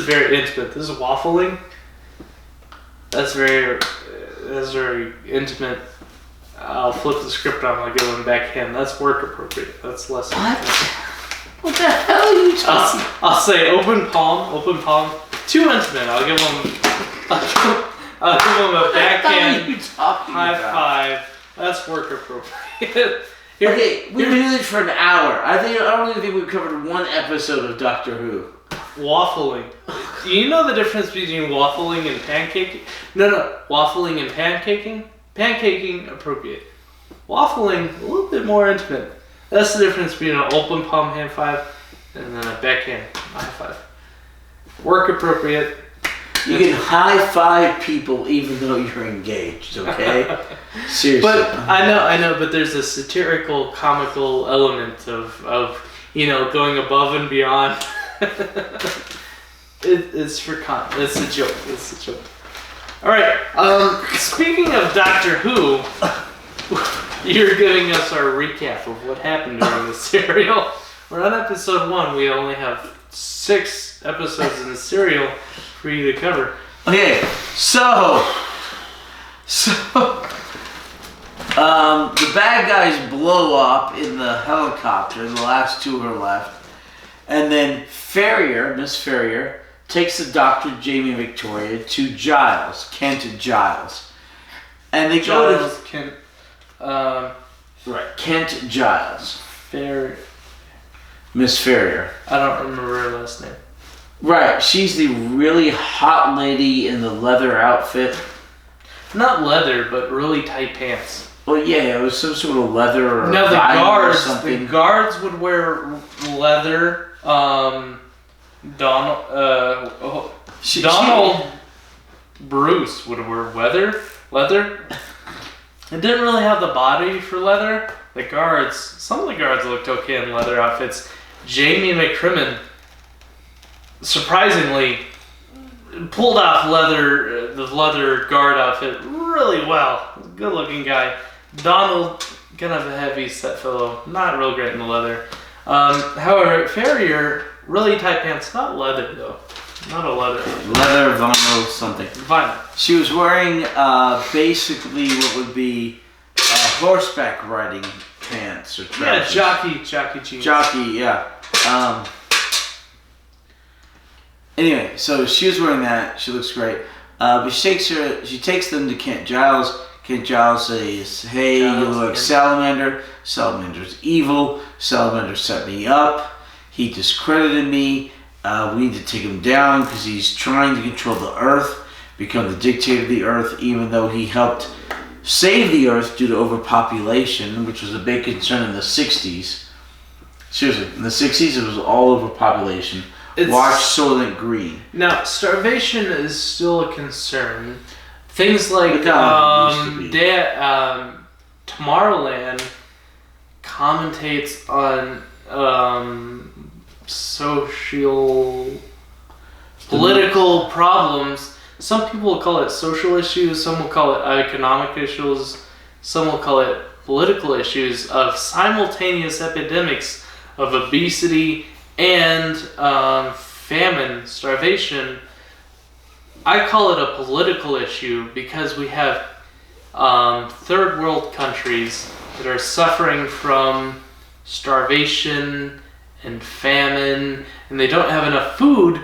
very intimate. This is waffling. That's very intimate. I'll flip the script on and I'll give them a backhand. That's work appropriate. That's less. What the hell are you talking? I'll say open palm. Too intimate. I'll give them a backhand high five. That's work appropriate. Okay, we've been doing this for an hour. I don't even think we've covered one episode of Doctor Who. Waffling. Do you know the difference between waffling and pancaking? No. Waffling and pancaking? Pancaking, appropriate. Waffling, a little bit more intimate. That's the difference between an open palm hand five and then a backhand high five. Work appropriate. You can high five people even though you're engaged, okay? Seriously. But I know, but there's a satirical, comical element of going above and beyond. It's a joke. All right. Speaking of Doctor Who, you're giving us our recap of what happened during the serial. We're on episode 1. We only have 6 episodes in the serial for you to cover. Okay, so the bad guys blow up in the helicopter. The last 2 are left, and then Miss Ferrier, takes the doctor Jamie and Victoria to Giles, Kent Giles, and they go to Kent. Kent Giles. Miss Ferrier. I don't remember her last name. Right, she's the really hot lady in the leather outfit. Not leather, but really tight pants. Well, yeah, it was some sort of leather or no, or something. The guards would wear leather. Donald Bruce would wear leather. It didn't really have the body for leather. Some of the guards looked okay in leather outfits. Jamie McCrimmon, surprisingly, pulled off the leather guard outfit really well. Good looking guy. Donald, kind of a heavy set fellow, not real great in the leather. However, Ferrier, really tight pants, not leather though. Not a leather. Leather, vinyl, something. Vinyl. She was wearing basically what would be horseback riding pants or trousers. Yeah, jockey jeans. Jockey, yeah. Anyway, so she was wearing that. She looks great. But she takes them to Kent Giles. Kent Giles says, "Hey, you look like Salamander. Salamander's evil. Salamander set me up. He discredited me. We need to take him down because he's trying to control the Earth, become the dictator of the Earth, even though he helped save the Earth due to overpopulation, which was a big concern in the 60s. Seriously, in the 60s, it was all overpopulation. Watch Soylent Green. Now, starvation is still a concern. Things like Tomorrowland commentates on political problems. Some people will call it social issues, some will call it economic issues, some will call it political issues of simultaneous epidemics of obesity and famine, starvation. I call it a political issue because we have third world countries that are suffering from starvation and famine, and they don't have enough food,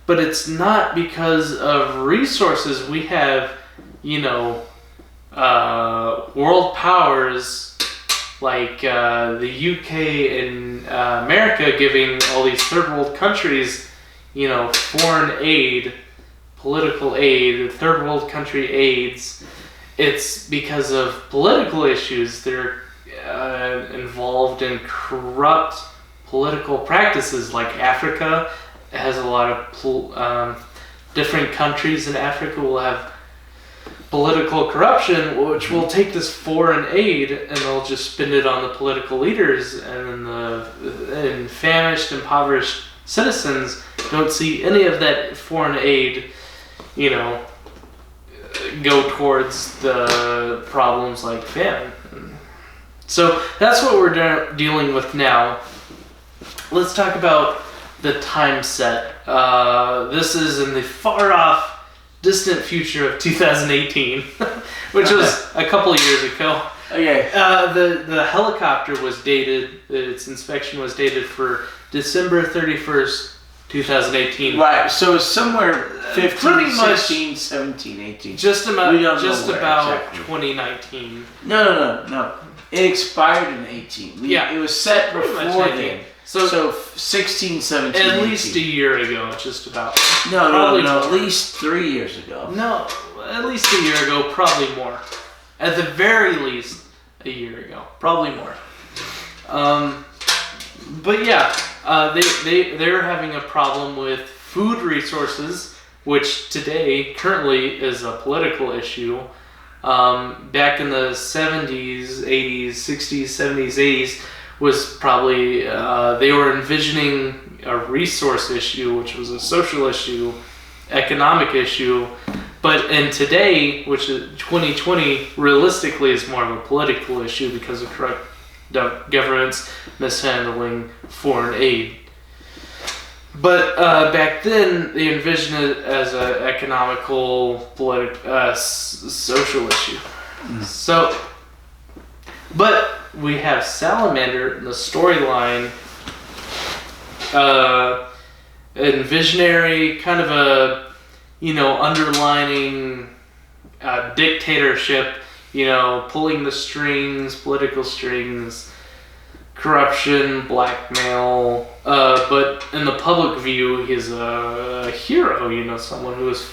but it's not because of resources. We have, world powers like the UK and America giving all these third world countries, foreign aid, political aid, third world country aids. It's because of political issues. They're involved in corrupt political practices. Like Africa has a lot of different countries in Africa will have political corruption, which will take this foreign aid and they'll just spend it on the political leaders, and then famished, impoverished citizens don't see any of that foreign aid, go towards the problems like famine. So that's what we're dealing with now. Let's talk about the time set. This is in the far off, distant future of 2018, which was a couple of years ago. Okay. The helicopter was dated, its inspection was dated for December 31st, 2018. Right, so it's somewhere 15, pretty 16, much 17, 18. Just about exactly. 2019. No. It expired in 18. It was set before then. So 16, 17, at 18. least a year ago, just about. No, at least 3 years ago. No, at least a year ago, probably more. At the very least, a year ago, probably more. But yeah, they're having a problem with food resources, which today currently is a political issue. Back in the 70s, 80s, 60s, 70s, 80s was probably, they were envisioning a resource issue, which was a social issue, economic issue. But in today, which is 2020, realistically is more of a political issue because of governments mishandling foreign aid. But back then, they envisioned it as an economical, social issue. So, but we have Salamander in the storyline, and visionary, kind of a, underlining dictatorship, pulling the strings, political strings, corruption, blackmail, but in the public view, he's a hero, someone who is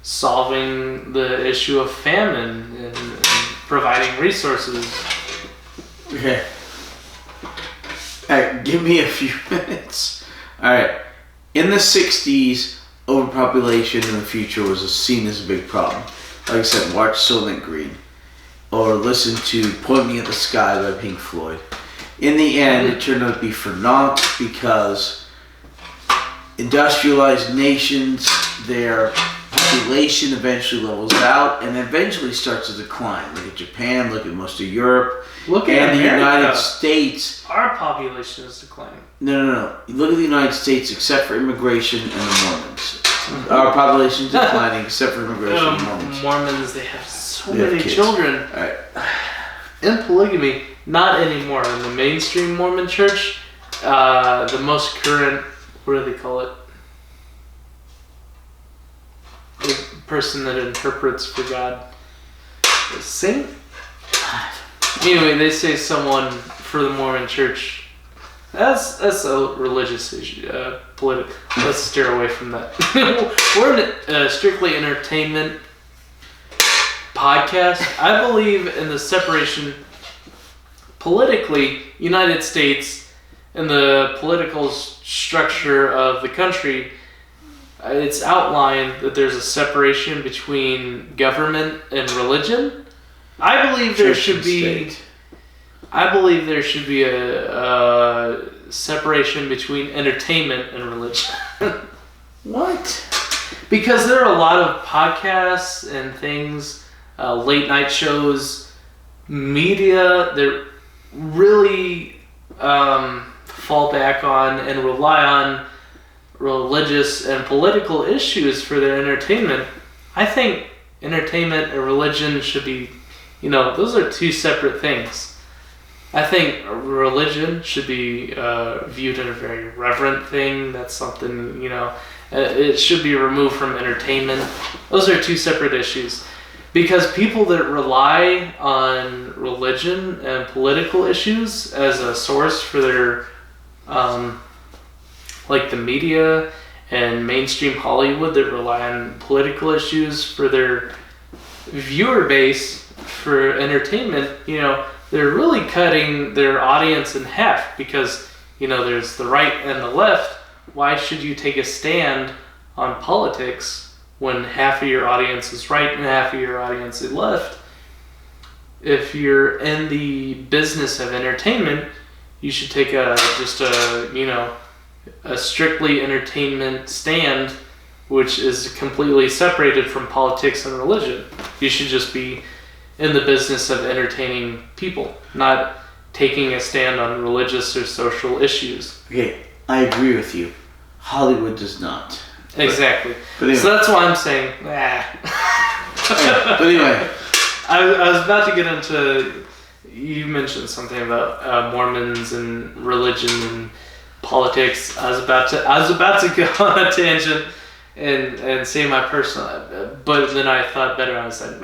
solving the issue of famine and providing resources. Okay. Alright, give me a few minutes. Alright. In the 60s, overpopulation in the future was seen as a big problem. Like I said, watch Soylent Green. Or listen to Point Me at the Sky by Pink Floyd. In the end, it turned out to be for naught because industrialized nations, their population eventually levels out and eventually starts to decline. Look at Japan, look at most of Europe, look at the United States. Our population is declining. No. Look at the United States except for immigration and the Mormons. Our population is declining except for immigration and Mormons. Mormons, they have so many children. All right. In polygamy, not anymore. In the mainstream Mormon church, the most current, what do they call it? The person that interprets for God. The saint? Anyway, they say someone for the Mormon church. That's a religious issue. Political. Let's steer away from that. We're in a strictly entertainment podcast. I believe in the separation politically, United States, and the political structure of the country. It's outlined that there's a separation between government and religion. I believe there should be. I believe there should be a separation between entertainment and religion. What? Because there are a lot of podcasts and things, late night shows, media that really fall back on and rely on religious and political issues for their entertainment. I think entertainment and religion should be, those are two separate things. I think religion should be viewed in a very reverent thing. That's something, it should be removed from entertainment. Those are two separate issues. Because people that rely on religion and political issues as a source for their, like the media and mainstream Hollywood that rely on political issues for their viewer base for entertainment, they're really cutting their audience in half because, there's the right and the left. Why should you take a stand on politics when half of your audience is right and half of your audience is left? If you're in the business of entertainment, you should take a strictly entertainment stand, which is completely separated from politics and religion. You should just be in the business of entertaining people, not taking a stand on religious or social issues. Okay, I agree with you. Hollywood does not. Exactly. But anyway. So that's why I'm saying, Okay, but anyway. I was about to get into, you mentioned something about Mormons and religion and politics. I was about to go on a tangent and say my personal, but then I thought better. I was like,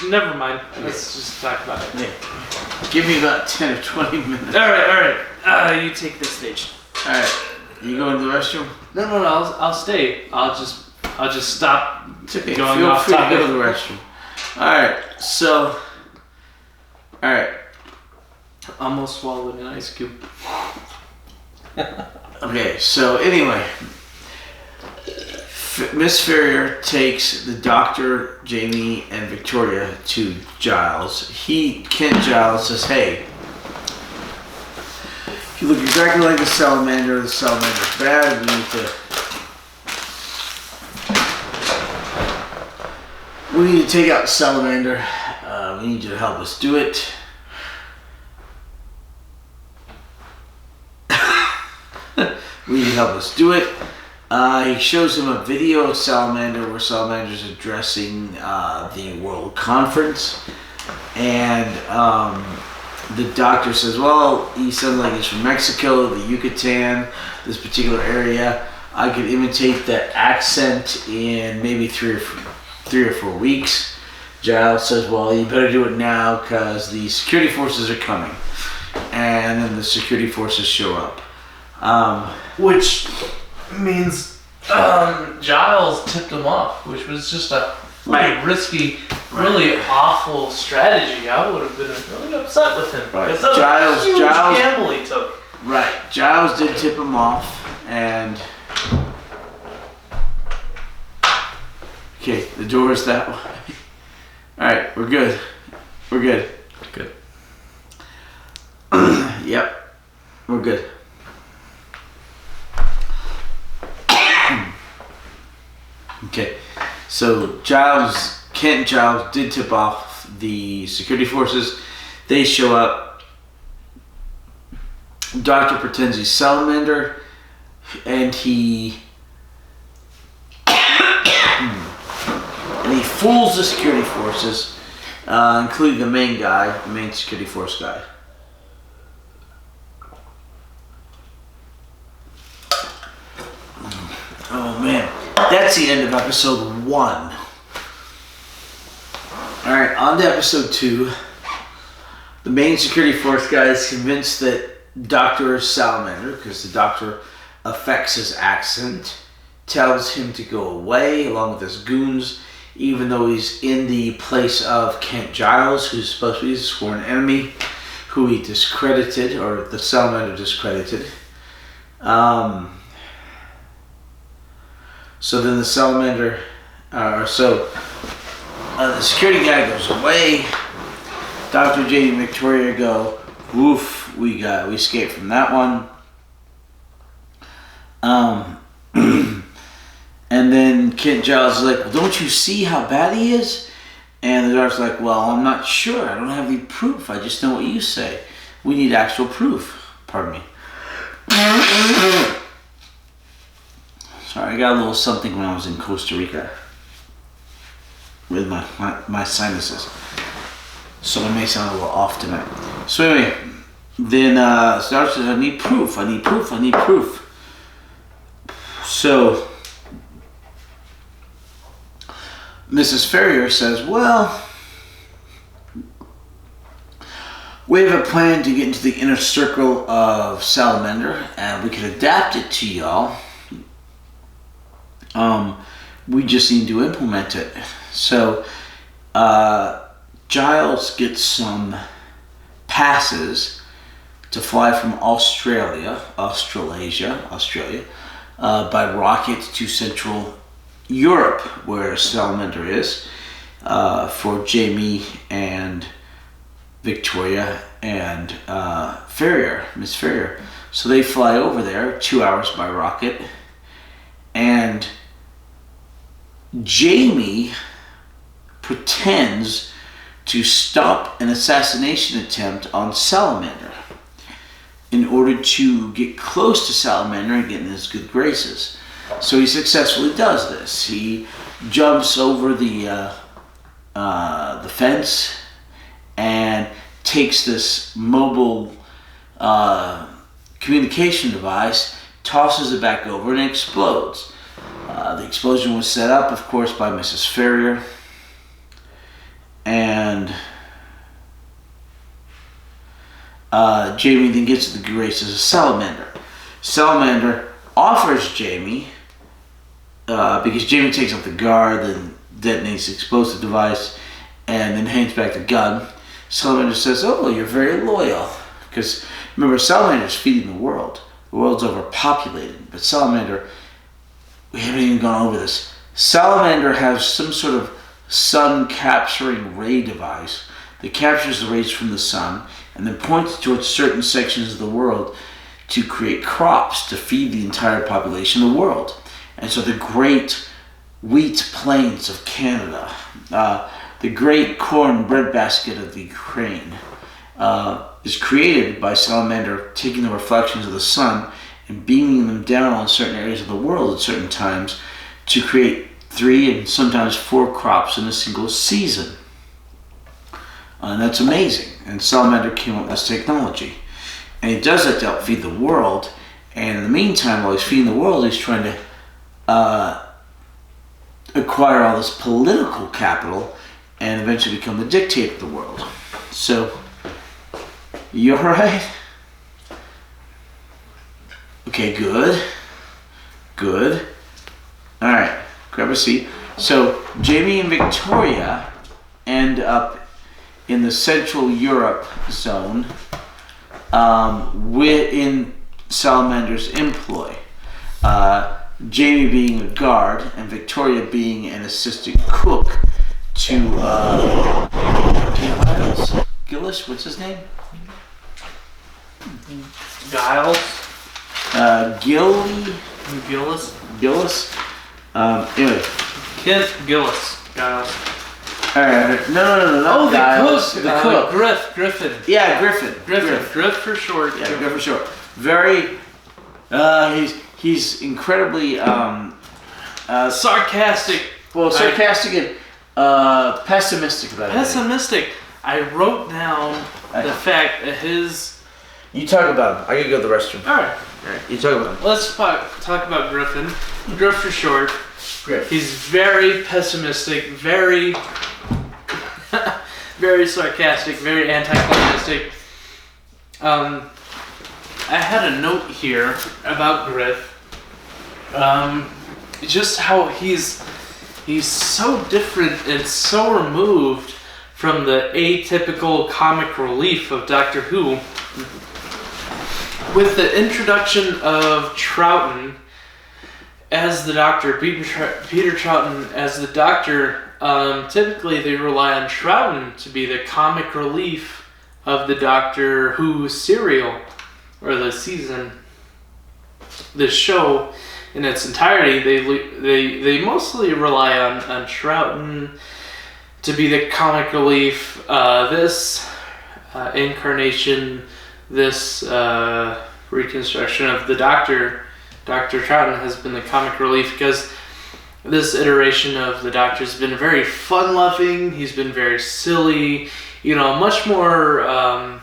never mind. Let's just talk about it. Yeah. Give me about 10 or 20 minutes. All right. You take the stage. All right. You going to the restroom? No. I'll stay. I'll just stop. It's okay. Going Feel off free topic. to go to the restroom. All right. So. All right. Almost swallowed an ice cube. Okay. So anyway. Miss Ferrier takes the doctor, Jamie, and Victoria to Giles. Kent Giles says, hey, you look exactly like the salamander's bad, we need to take out the salamander. We need you to help us do it. help us do it. He shows him a video of Salamander where Salamander's addressing the World Conference. And the doctor says, well, he sounds like he's from Mexico, the Yucatan, this particular area. I could imitate that accent in maybe 3 or 4 weeks. Giles says, well, you better do it now because the security forces are coming. And then the security forces show up. Which means Giles tipped him off, which was just a really risky, really awful strategy. I would have been really upset with him. Right. Because that was a huge gamble he took. Right. Giles did tip him off, and okay, the door is that way. All right, we're good. We're good. Good. Yep, we're good. Okay, so Kent and Giles did tip off the security forces. They show up. Doctor pretends he's Salamander, and he fools the security forces, including the main guy, the main security force guy. Oh man, that's the end of episode 1. Alright, on to episode 2. The main security force guy is convinced that Dr. Salamander, because the doctor affects his accent, tells him to go away along with his goons, even though he's in the place of Kent Giles, who's supposed to be his sworn enemy, who he discredited, or the Salamander discredited. So then the Salamander, the security guy goes away. Dr. J and Victoria go, woof, we escaped from that one. And then Kent Giles is like, well, don't you see how bad he is? And the doctor's like, well, I'm not sure. I don't have any proof. I just know what you say. We need actual proof. Pardon me. Sorry, I got a little something when I was in Costa Rica with my sinuses. So it may sound a little off tonight. So anyway, then Star says, I need proof. So Mrs. Ferrier says, well, we have a plan to get into the inner circle of Salamander, and we can adapt it to y'all. We just need to implement it. So Giles gets some passes to fly from Australia by rocket to Central Europe, where Salamander is, for Jamie and Victoria and Miss Ferrier. So they fly over there, 2 hours by rocket, and Jamie pretends to stop an assassination attempt on Salamander in order to get close to Salamander and get in his good graces. So he successfully does this. He jumps over the fence and takes this mobile communication device, tosses it back over, and it explodes. The explosion was set up, of course, by Mrs. Ferrier. And Jamie then gets to the graces of Salamander. Salamander offers Jamie, because Jamie takes off the guard, then detonates the explosive device, and then hands back the gun. Salamander says, oh, you're very loyal. Because remember, Salamander's feeding the world. The world's overpopulated. But Salamander, we haven't even gone over this. Salamander has some sort of sun capturing ray device that captures the rays from the sun and then points towards certain sections of the world to create crops to feed the entire population of the world. And so the great wheat plains of Canada, the great corn breadbasket of the Ukraine, is created by Salamander taking the reflections of the sun and beaming them down on certain areas of the world at certain times to create 3 and sometimes 4 crops in a single season. And that's amazing. And Salamander came up with this technology. And he does that to help feed the world. And in the meantime, while he's feeding the world, he's trying to acquire all this political capital and eventually become the dictator of the world. So, you alright? Okay, good. Good. Alright, grab a seat. So, Jamie and Victoria end up in the Central Europe zone in Salamander's employ. Jamie being a guard and Victoria being an assistant cook to Gillis, what's his name? Giles. Gillis. Anyway. Kent Gillis. Giles. Alright, no, not Giles. The cook. Griffin. Yeah, Griffin. Griff for short. Yeah, Griff for short. Very, he's incredibly, sarcastic. Well, sarcastic and pessimistic about it. Pessimistic. I wrote down the fact that his... You talk about him. I gotta go to the restroom. Alright. You talk about him. Let's talk about Griffin. Griff for short. Griff. He's very pessimistic, very... very sarcastic, very anticlimactic. I had a note here about Griff. Just how he's so different and so removed from the atypical comic relief of Doctor Who. With the introduction of Troughton as the Doctor, Peter Troughton as the Doctor, typically they rely on Troughton to be the comic relief of the Doctor Who serial, or the season. The show in its entirety, they mostly rely on Troughton to be the comic relief. This incarnation, this reconstruction of the Doctor, Dr. Troughton, has been the comic relief because this iteration of the Doctor's been very fun-loving. He's been very silly. Much more, I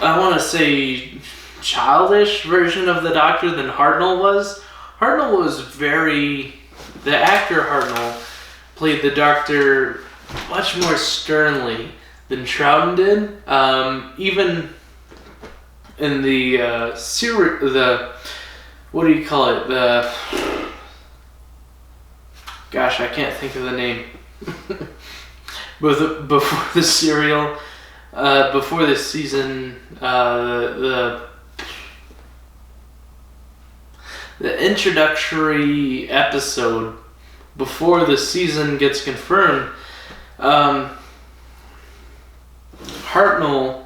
want to say, childish version of the Doctor than Hartnell was. Hartnell was the actor Hartnell played the Doctor much more sternly than Troughton did. Even in the what do you call it? Gosh, I can't think of the name. Before the serial, before this season, the introductory episode before the season gets confirmed, Hartnell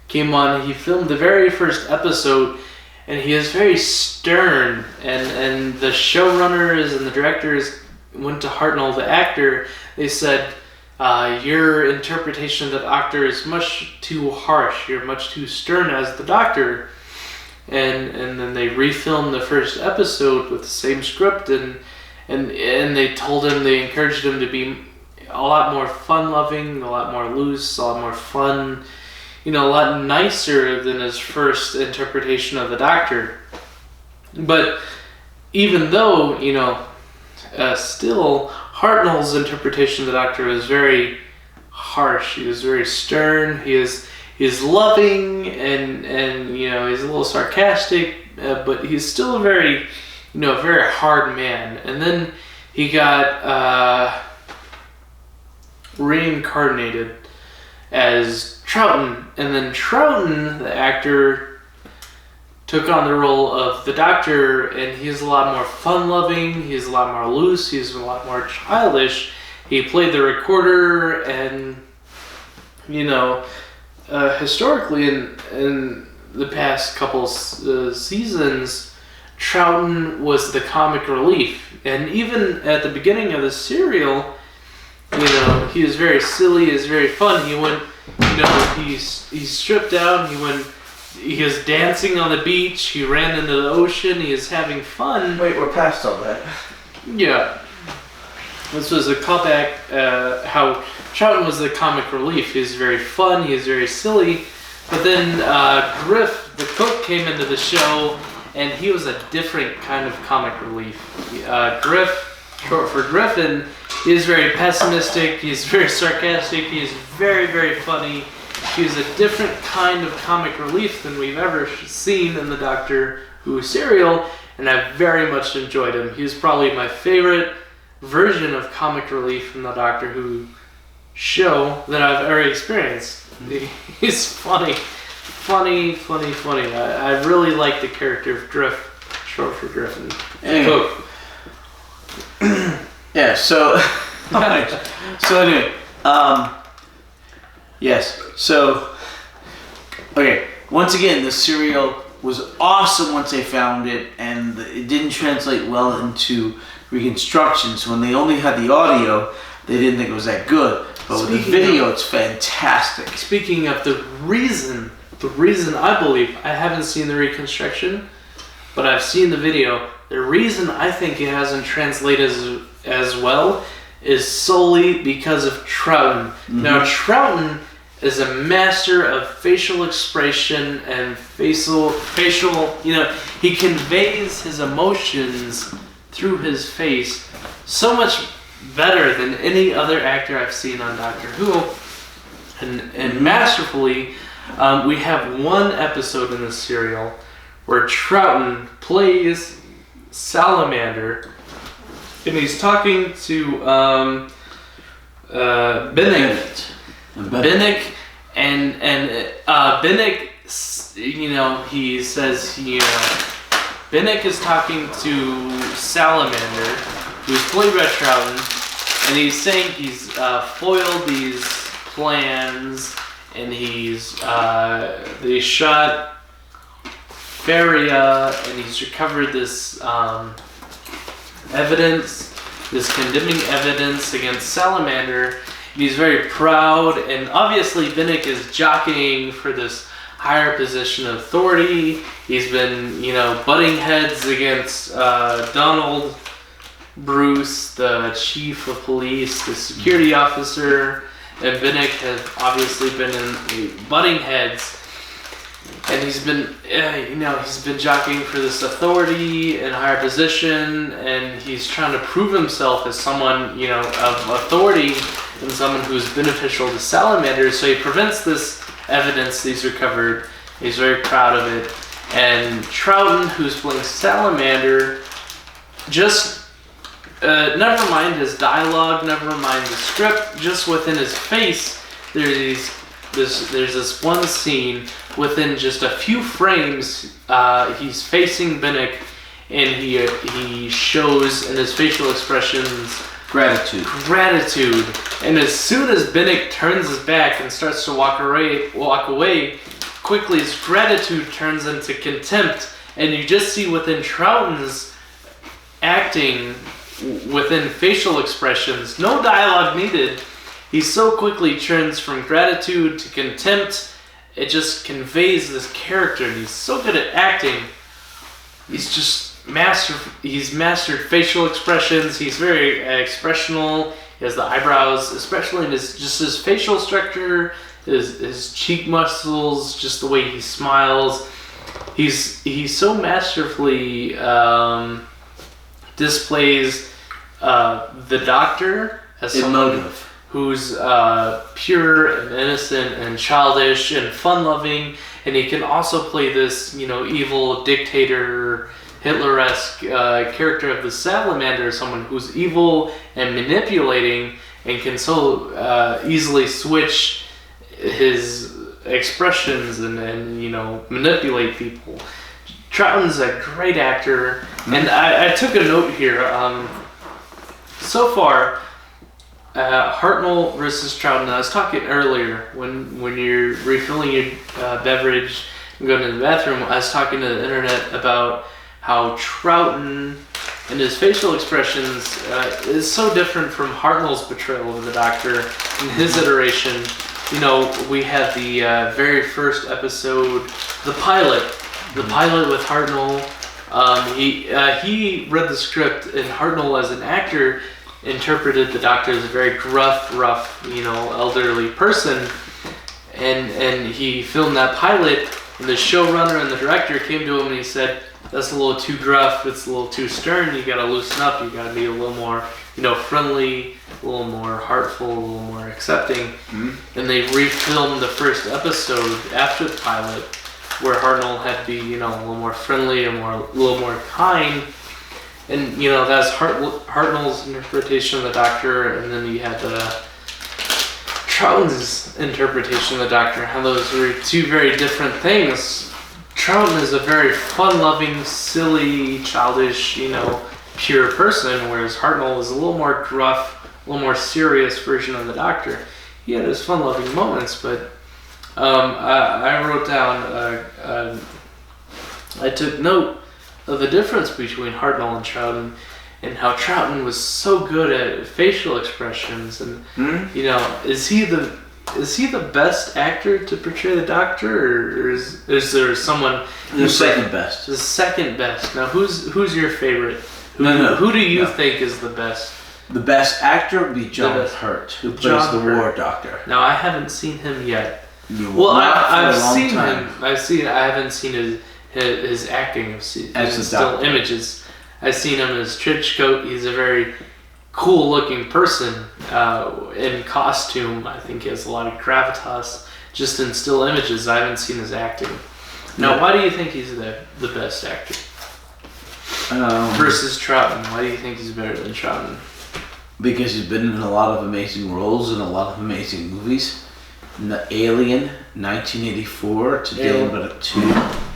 came on. He filmed the very first episode, and he is very stern. And the showrunners and the directors went to Hartnell, the actor. They said, "Your interpretation of the Doctor is much too harsh. You're much too stern as the Doctor." And then they refilmed the first episode with the same script, and they told him, they encouraged him to be a lot more fun-loving, a lot more loose, a lot more fun, a lot nicer than his first interpretation of the Doctor. But even though, still Hartnell's interpretation of the Doctor was very harsh. He was very stern. He's loving and he's a little sarcastic, but he's still a very, very hard man. And then he got reincarnated as Troughton, and then Troughton, the actor, took on the role of the Doctor, and he's a lot more fun-loving. He's a lot more loose. He's a lot more childish. He played the recorder, and historically, in the past couple seasons, Troughton was the comic relief. And even at the beginning of the serial, he was very silly, he was very fun. He went, he stripped down, he went he is dancing on the beach. He ran into the ocean. He is having fun. Wait, we're past all that. Yeah. This was a callback, how Troughton was the comic relief. He was very fun, he was very silly. But then Griff, the cook, came into the show, and he was a different kind of comic relief. Griff, short for Griffin, he is very pessimistic, he's very sarcastic, he is very, very funny. He was a different kind of comic relief than we've ever seen in the Doctor Who serial, and I very much enjoyed him. He was probably my favorite version of comic relief in the Doctor Who show that I've ever experienced. He's funny. I really like the character of Griff, short for Griffin. Anyway. Yeah, so anyway, yes, so okay, once again, the serial was awesome once they found it, and it didn't translate well into reconstruction, so when they only had the audio, they didn't think it was that good. But with the video, it's fantastic. Speaking of the reason I believe, I haven't seen the reconstruction, but I've seen the video. The reason I think it hasn't translated as well is solely because of Troughton. Mm-hmm. Now, Troughton is a master of facial expression and facial, he conveys his emotions through his face so much better than any other actor I've seen on Doctor Who. And masterfully, we have one episode in the serial where Troughton plays Salamander, and he's talking to Binnick. Binnick, and Binnick, he says, Binnick is talking to Salamander, who's played by Troughton, and he's saying he's foiled these plans, and they shot Feria, and he's recovered this evidence, this condemning evidence against Salamander. He's very proud, and obviously Binnick is jockeying for this higher position of authority. He's been, butting heads against Donald Bruce, the chief of police, the security officer, and Binnick has obviously been in butting heads. And he's been, he's been jockeying for this authority and higher position, and he's trying to prove himself as someone, of authority and someone who's beneficial to Salamander. So he prevents this evidence that he's recovered. He's very proud of it. And Troughton, who's playing Salamander, just never mind his dialogue, never mind the script, just within his face, there's this one scene within just a few frames. He's facing Binnick, and he shows in his facial expressions gratitude. And as soon as Binnick turns his back and starts to walk away, quickly his gratitude turns into contempt, and you just see within Troughton's acting, within facial expressions, no dialogue needed, he so quickly turns from gratitude to contempt. It just conveys this character, and he's so good at acting. He's just he's mastered facial expressions. He's very expressional. He has the eyebrows, especially in his facial structure, his cheek muscles, just the way he smiles. He's so masterfully displays the Doctor as someone who's pure and innocent and childish and fun-loving, and he can also play this, evil dictator, Hitler-esque character of the Salamander, someone who's evil and manipulating and can so easily switch his expressions and manipulate people. Troughton's a great actor, and I took a note here. So far, Hartnell versus Troughton. I was talking earlier when you're refilling your beverage and going to the bathroom. I was talking to the internet about how Troughton and his facial expressions is so different from Hartnell's portrayal of the Doctor in his iteration. we had the very first episode, the pilot with Hartnell. He read the script, and Hartnell, as an actor, interpreted the Doctor as a very rough, elderly person, and he filmed that pilot. And the showrunner and the director came to him and he said, "That's a little too gruff. It's a little too stern. You gotta loosen up. You gotta be a little more, friendly, a little more heartful, a little more accepting." Mm-hmm. And they refilmed the first episode after the pilot, where Hartnell had to be, a little more friendly and a little more kind. And that's Hartnell's interpretation of the Doctor, and then you had Troughton's interpretation of the Doctor, how those were two very different things. Troughton is a very fun-loving, silly, childish, pure person, whereas Hartnell was a little more gruff, a little more serious version of the Doctor. He had his fun-loving moments, but I wrote down, I took note of the difference between Hartnell and Troughton, and how Troughton was so good at facial expressions, and is he the best actor to portray the Doctor, or is there someone the second best? The second best. Now, who's your favorite? Who do you think is the best? The best actor would be John Hurt, who plays the War Doctor. Now, I haven't seen him yet. I've seen him. I haven't seen his acting. I've seen still images. I've seen him as Trenchcoat. He's a very cool-looking person in costume. I think he has a lot of gravitas just in still images. I haven't seen his acting. Now, why do you think he's the best actor? Versus Troughton. Why do you think he's better than Troughton? Because he's been in a lot of amazing roles in a lot of amazing movies. Alien, 1984, today but 2.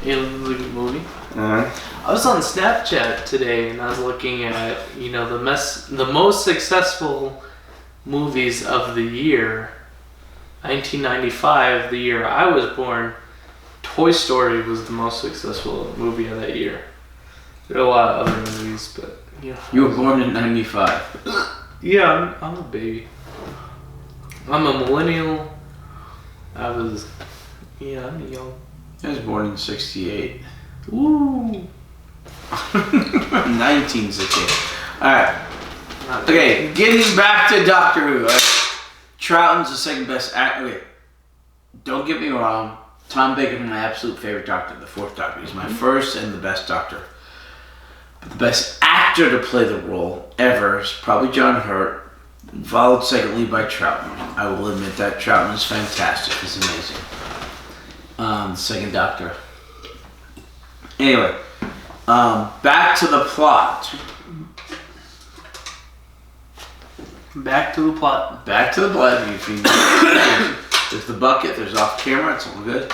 Alien was a good movie. Uh-huh. I was on Snapchat today and I was looking at, the most successful movies of the year. 1995, the year I was born, Toy Story was the most successful movie of that year. There are a lot of other movies, but You were born in 95. Yeah, I'm a baby. I'm a millennial. I'm young. I was born in 68. Ooh. 1968. Alright. Okay, getting back to Doctor Who. Troughton's the second best actor. Okay, don't get me wrong. Tom Baker's my absolute favorite Doctor, the fourth Doctor. He's my first and the best Doctor. But the best actor to play the role ever is probably John Hurt, followed secondly by Troughton. I will admit that Troughton is fantastic. He's amazing. The second Doctor. Anyway, back to the plot. Back to the plot. There's the bucket. There's off camera. It's all good.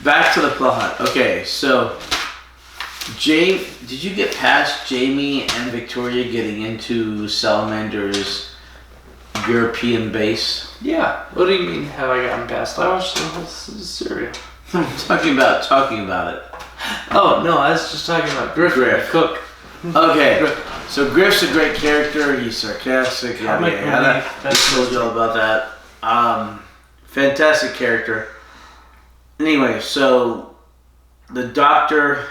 Back to the plot. Okay, so did you get past Jamie and Victoria getting into Salamander's European base? Yeah. What do you mean, have I gotten past? I watched the whole serial. I'm talking about it. Oh, no, I was just talking about Griff. Cook. Okay, so Griff's a great character. He's sarcastic. I told you all about that. Fantastic character. Anyway, so the Doctor's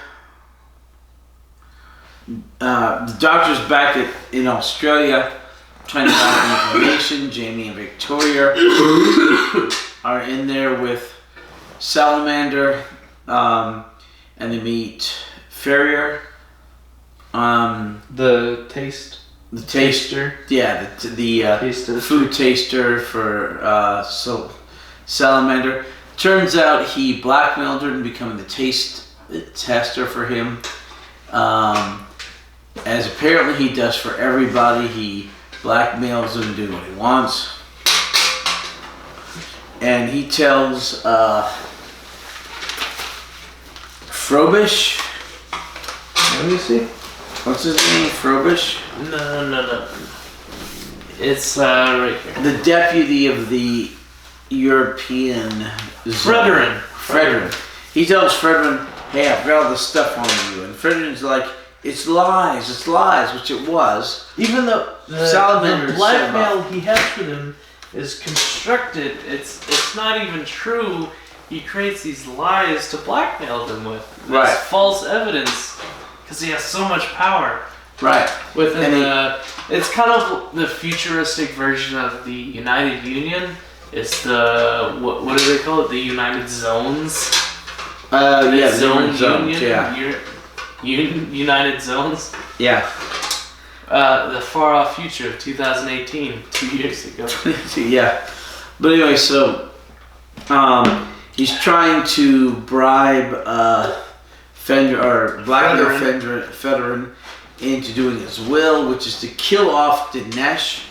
back in Australia trying to find information. Jamie and Victoria are in there with Salamander, and they meet Ferrier. The taster. Yeah, the food taster for Salamander. Turns out he blackmailed her into becoming the taste tester for him. As apparently he does for everybody. He blackmails them to do what he wants. And he tells Frobish. Let me see. What's his name? Frobish? No. It's right here. The deputy of the European Fredrin. He tells Fredrin, "Hey, I've got all this stuff on you." And Fredrin's like, It's lies, which it was. Even though the blackmail he has for them is constructed, it's not even true. He creates these lies to blackmail them with. Right. False evidence, because he has so much power. Right. It's kind of the futuristic version of the United Union. It's the what do they call it? The United Zones. The Zone zones. Union. Yeah. United Zones. Yeah. The far off future of 2018, 2 years ago. Yeah. But anyway, so he's trying to bribe Federer into doing his will, which is to kill off Dinesh.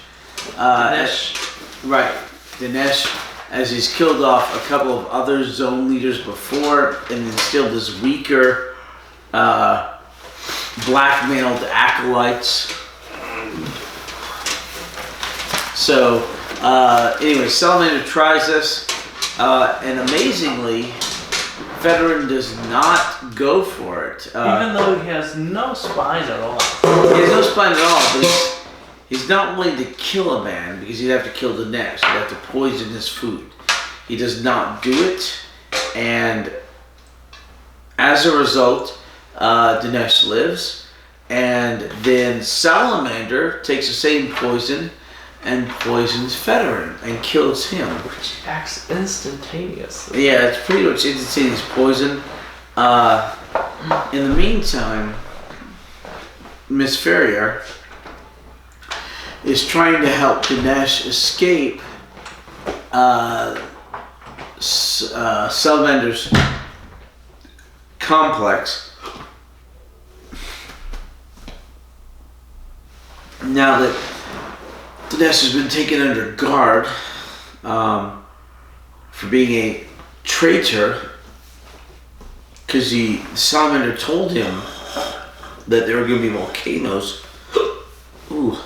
Right. Dinesh, as he's killed off a couple of other zone leaders before and instilled his weaker blackmailed acolytes. So anyway, Salamander tries this and amazingly Federer does not go for it. Even though he has no spine at all. He has no spine at all, but he's not willing to kill a man because he'd have to kill Dinesh. He'd have to poison his food. He does not do it, and as a result, Dinesh lives, and then Salamander takes the same poison and poisons Federer and kills him. Which acts instantaneously. Yeah, it's pretty much instantaneous poison. In the meantime, Miss Ferrier is trying to help Dinesh escape Salamander's complex. Now that Dinesh has been taken under guard for being a traitor, because Salamander told him that there were going to be volcanoes. Ooh.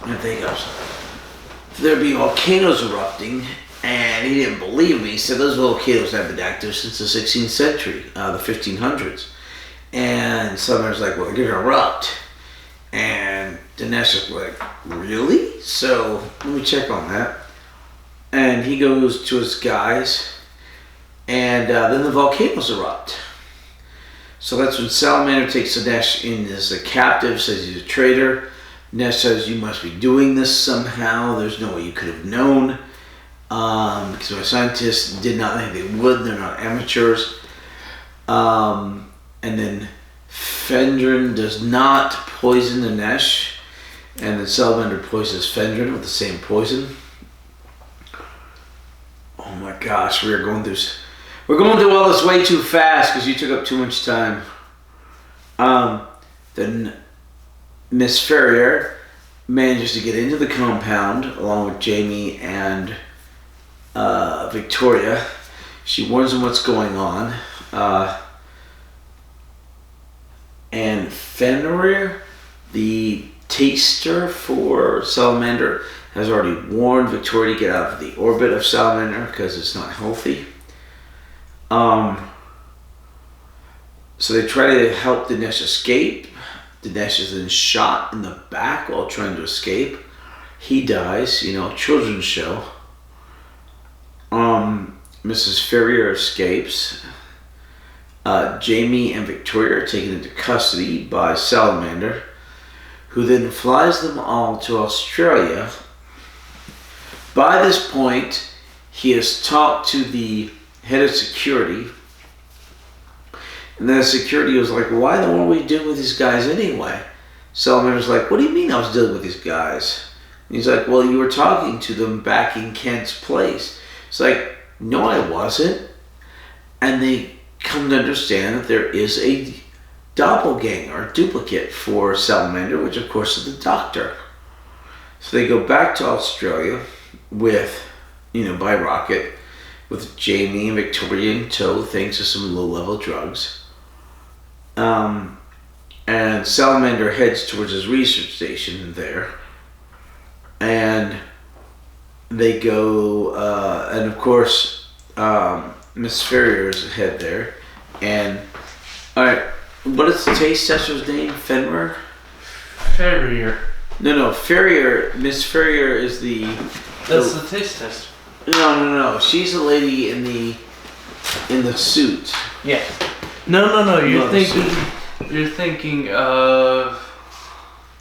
I think there'd be volcanoes erupting, and he didn't believe me. He said those volcanoes have been active since the 16th century, the 1500s. And Sumner's like, well, they're going to erupt. And Dinesh is like, really? So let me check on that. And he goes to his guys, and then the volcanoes erupt. So that's when Salamander takes Dinesh in as a captive, says he's a traitor. Dinesh says, you must be doing this somehow. There's no way you could have known. Because my scientists did not think they would. They're not amateurs. And then Fendrin does not poison Dinesh. And then Salamander poisons Fendrin with the same poison. Oh my gosh, we're going through all this way too fast because you took up too much time. Then Miss Ferrier manages to get into the compound along with Jamie and Victoria. She warns them what's going on. And Fenrir, the taster for Salamander, has already warned Victoria to get out of the orbit of Salamander because it's not healthy. So they try to help Dinesh escape. Dinesh is then shot in the back while trying to escape. He dies, children's show. Mrs. Ferrier escapes. Jamie and Victoria are taken into custody by Salamander, who then flies them all to Australia. By this point, he has talked to the head of security, and then security was like, why the hell are we dealing with these guys anyway? Salamander's like, what do you mean I was dealing with these guys? And he's like, well, you were talking to them back in Kent's place. It's like, no, I wasn't. And they come to understand that there is a doppelganger, a duplicate for Salamander, which of course is the Doctor. So they go back to Australia with, by rocket, with Jamie and Victoria in tow, thanks to some low-level drugs. And Salamander heads towards his research station there. And they go, and of course, Miss Ferrier's head there. And, alright, What is the taste tester's name? Fenrir? Ferrier. No. Ferrier. Miss Ferrier is the. That's the taste tester. No. She's a lady in the suit. Yeah. No. You're thinking of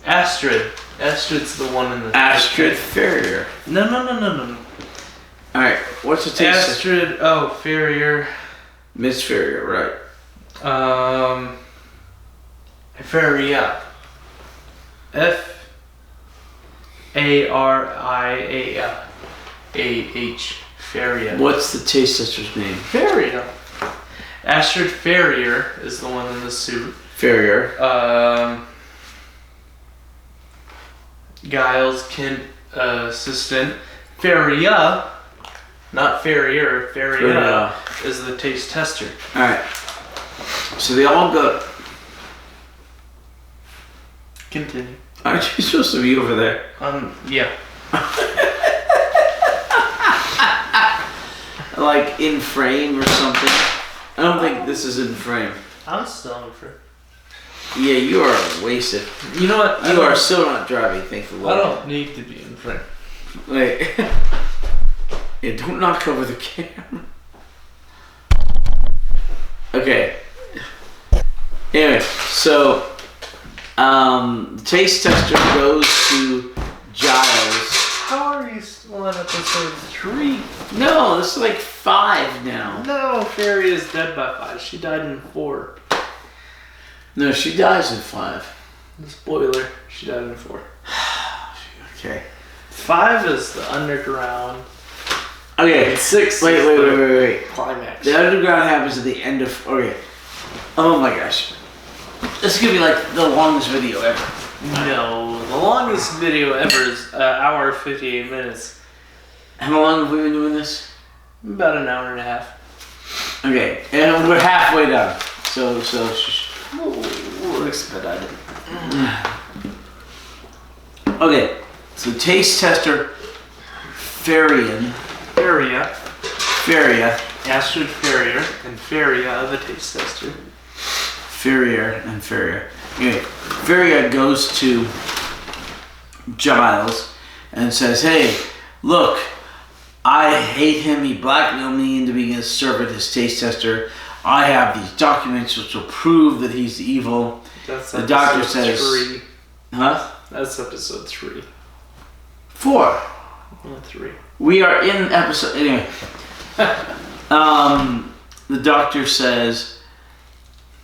Astrid. Astrid's the one in the. Astrid Ferrier. No. All right. What's the taste tester? Astrid. Oh, Ferrier. Miss Ferrier, right? Faria. Faria. Faria. What's the taste tester's name? Faria. Astrid Ferrier is the one in the suit. Ferrier. Giles' assistant. Faria. Not Ferrier. Faria is the taste tester. All right. So they all go. Continue. Aren't you supposed to be over there? Yeah. Like in frame or something. I don't think this is in frame. I'm still in frame. Yeah, you are wasted. You know what? You are still not driving, thank the Lord. I don't need to be in frame. Wait. Yeah, don't knock over the camera. Okay. Anyway, so the taste tester goes to Giles. How are you still on episode 3? No, this is like 5 now. No, Fairy is dead by 5. She died in 4. No, she dies in 5. Spoiler, she died in 4. Okay. 5 is the underground. Okay. 6 Wait. climax. The underground happens at the end of. Okay. Oh my gosh. This is gonna be like the longest video ever. No, the longest video ever is an hour 58 minutes. How long have we been doing this? About an hour and a half. Okay, and we're halfway done. So. We'll expedite it. Okay, so taste tester Faria. Astrid Ferrier and Faria, the taste tester. Ferrier. Okay, Ferrier goes to Giles and says, "Hey, look, I hate him. He blackmailed me into being a servant, his taste tester. I have these documents which will prove that he's evil." That's the doctor says, 3. Huh? That's episode 3. 4. 3. We are in episode. Anyway. The doctor says,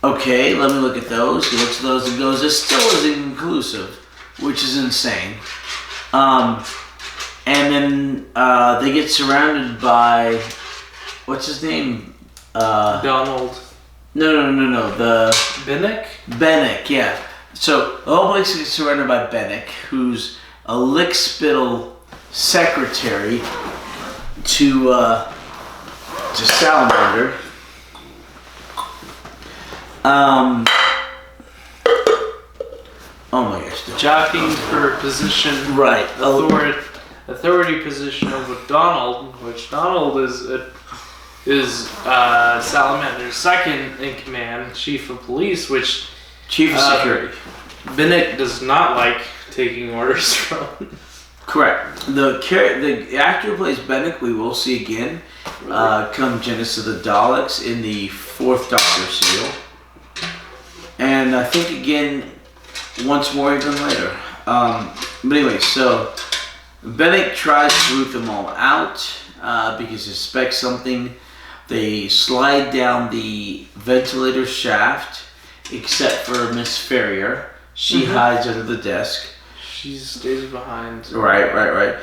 "Okay, let me look at those." He looks at those and goes, "This still is inconclusive," which is insane. And then they get surrounded by, what's his name? Donald. No. The Bennick, yeah. So the whole place gets surrounded by Bennick, who's a lickspittle secretary to Salamander. Oh my gosh. jockeying for position, Right. authority position over Donald, which Donald is Salamander's second in command, chief of police, which Chief of security. Bennick does not like taking orders from. Correct. The actor who plays Bennick, we will see again, come Genesis of the Daleks in the 4th Doctor serial. And I think again, once more even later. But anyway, so Bennick tries to root them all out because he suspects something. They slide down the ventilator shaft, except for Miss Ferrier. She hides under the desk. She stays behind. Right.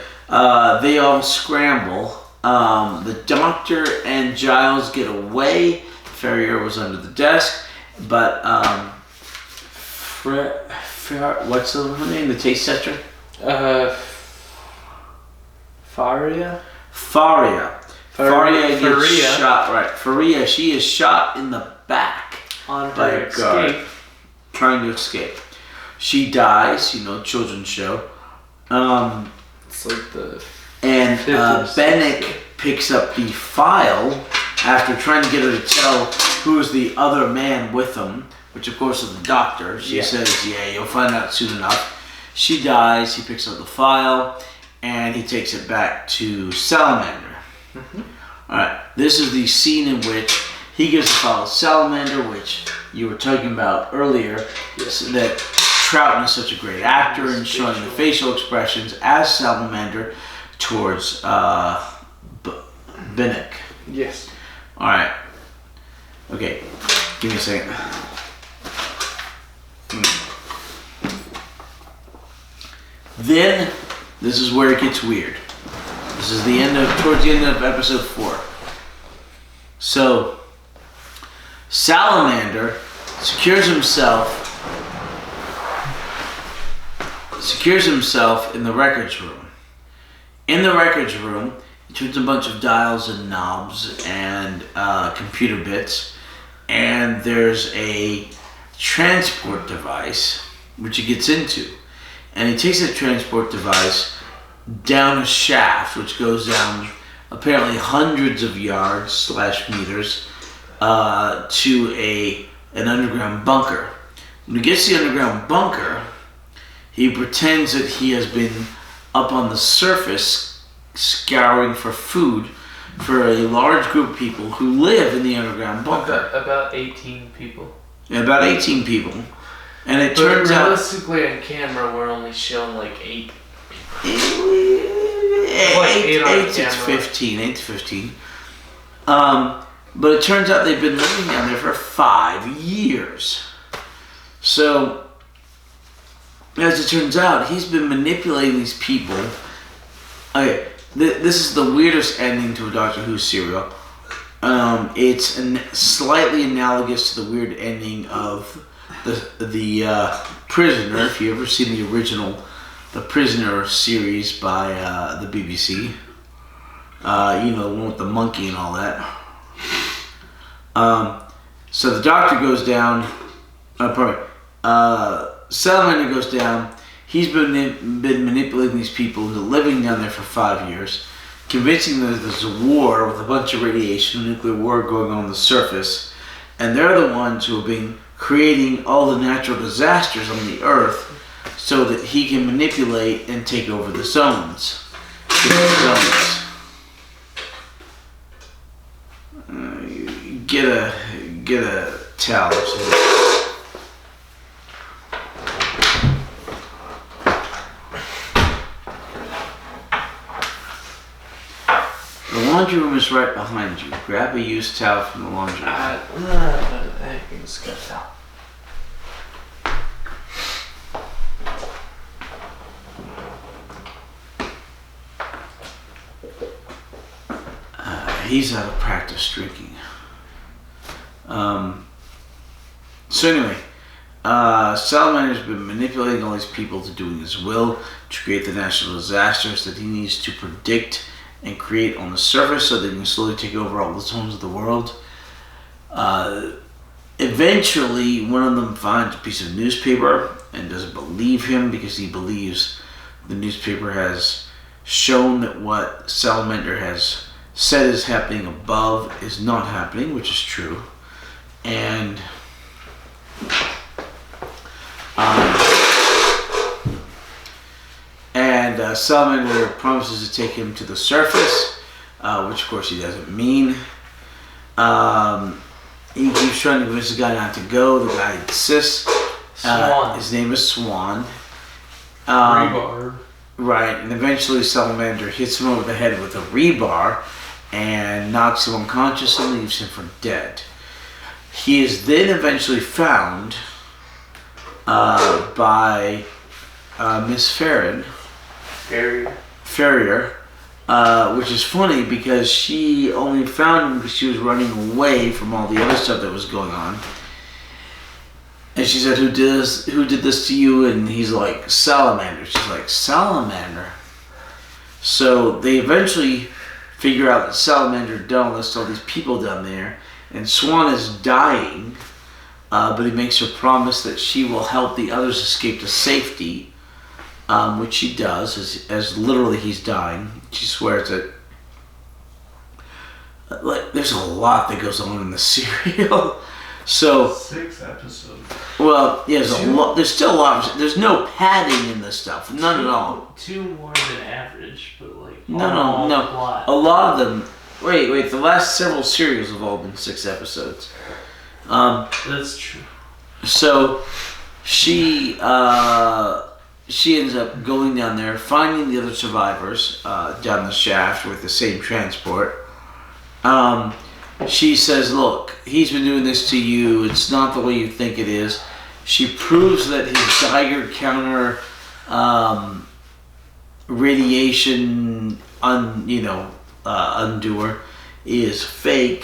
They all scramble. The doctor and Giles get away. Ferrier was under the desk, but what's her name? The taste tester? Faria. Faria gets shot. Right. Faria. She is shot in the back On by her a guard escape. trying to escape. She dies. Children's show. It's like the. And Bennick picks up the file after trying to get her to tell who's the other man with him, which of course is the doctor. She says, yeah, you'll find out soon enough. She dies, he picks up the file, and he takes it back to Salamander. Alright, this is the scene in which he gives the file to Salamander, which you were talking about earlier, that Troughton is such a great actor and showing the facial expressions as Salamander towards Binnick. Yes. Alright. Okay, give me a second. Then, this is where it gets weird. This is towards the end of episode 4. So, Salamander secures himself in the records room. In the records room, he turns a bunch of dials and knobs and computer bits, and there's a transport device which he gets into. And he takes that transport device down a shaft which goes down apparently hundreds of yards / meters to an underground bunker. When he gets to the underground bunker, he pretends that he has been up on the surface scouring for food for a large group of people who live in the underground bunker. About 18 people. Yeah, about 18 people. And it turns out... realistically on camera we're only showing like 8 people. 8 to 15. But it turns out they've been living down there for 5 years. So, as it turns out, he's been manipulating these people. Okay, this is the weirdest ending to a Doctor Who serial. It's slightly analogous to the weird ending of the Prisoner. If you ever seen the original The Prisoner series by the BBC, the one with the monkey and all that. So the Doctor goes down. Salamander goes down. He's been manipulating these people into living down there for 5 years, convincing them that there's a war with a bunch of radiation, a nuclear war going on the surface, and they're the ones who have been creating all the natural disasters on the Earth so that he can manipulate and take over the zones. Get a towel. The laundry room is right behind you. Grab a used towel from the laundry room. I can just get a towel. He's out of practice drinking. So anyway, Salamander's been manipulating all these people to doing his will to create the natural disasters that he needs to predict and create on the surface so that he can slowly take over all the zones of the world. Eventually, one of them finds a piece of newspaper and doesn't believe him because he believes the newspaper has shown that what Salamander has said is happening above is not happening, which is true. And Salamander promises to take him to the surface, which of course he doesn't mean. He keeps trying to convince the guy not to go. The guy insists. Swan. His name is Swan. Rebar. Right, and eventually Salamander hits him over the head with a rebar and knocks him unconscious and leaves him for dead. He is then eventually found by Miss Farrier, which is funny because she only found him because she was running away from all the other stuff that was going on. And she said, who did this to you? And he's like, Salamander. She's like, Salamander? So they eventually figure out that Salamander done all this to all these people down there. And Swan is dying, but he makes her promise that she will help the others escape to safety, which she does, as literally he's dying. She swears it. Like, there's a lot that goes on in the serial. So 6 episodes. Well, yeah, there's still a lot. There's no padding in this stuff. None at all. 2 more than average, but like No. plot. A lot of them. Wait. The last several serials have all been 6 episodes. That's true. So she ends up going down there, finding the other survivors down the shaft with the same transport. She says, look, he's been doing this to you. It's not the way you think it is. She proves that his Geiger counter radiation undoer is fake.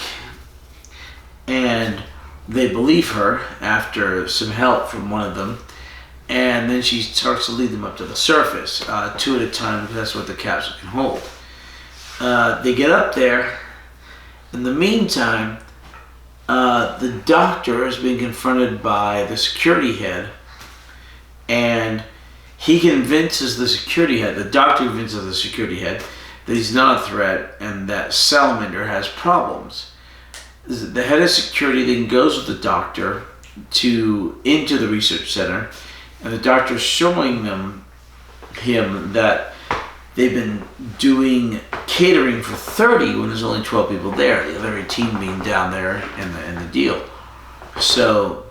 And they believe her after some help from one of them. And then she starts to lead them up to the surface, 2 at a time, because that's what the capsule can hold. They get up there. In the meantime, the doctor is being confronted by the security head, and he convinces the doctor convinces the security head that he's not a threat and that Salamander has problems. The head of security then goes with the doctor into the research center, and the doctor is showing him that they've been doing catering for 30 when there's only 12 people there. The other 18 being down there in the deal. So,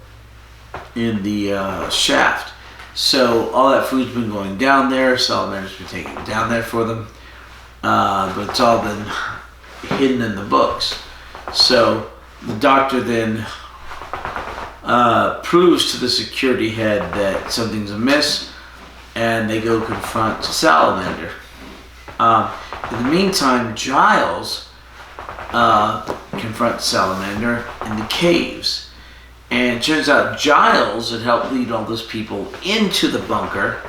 in the shaft. So, all that food's been going down there. Salamander's been taking it down there for them. But it's all been hidden in the books. So, the doctor then proves to the security head that something's amiss, and they go confront Salamander. In the meantime, Giles confronts Salamander in the caves. And it turns out Giles had helped lead all those people into the bunker.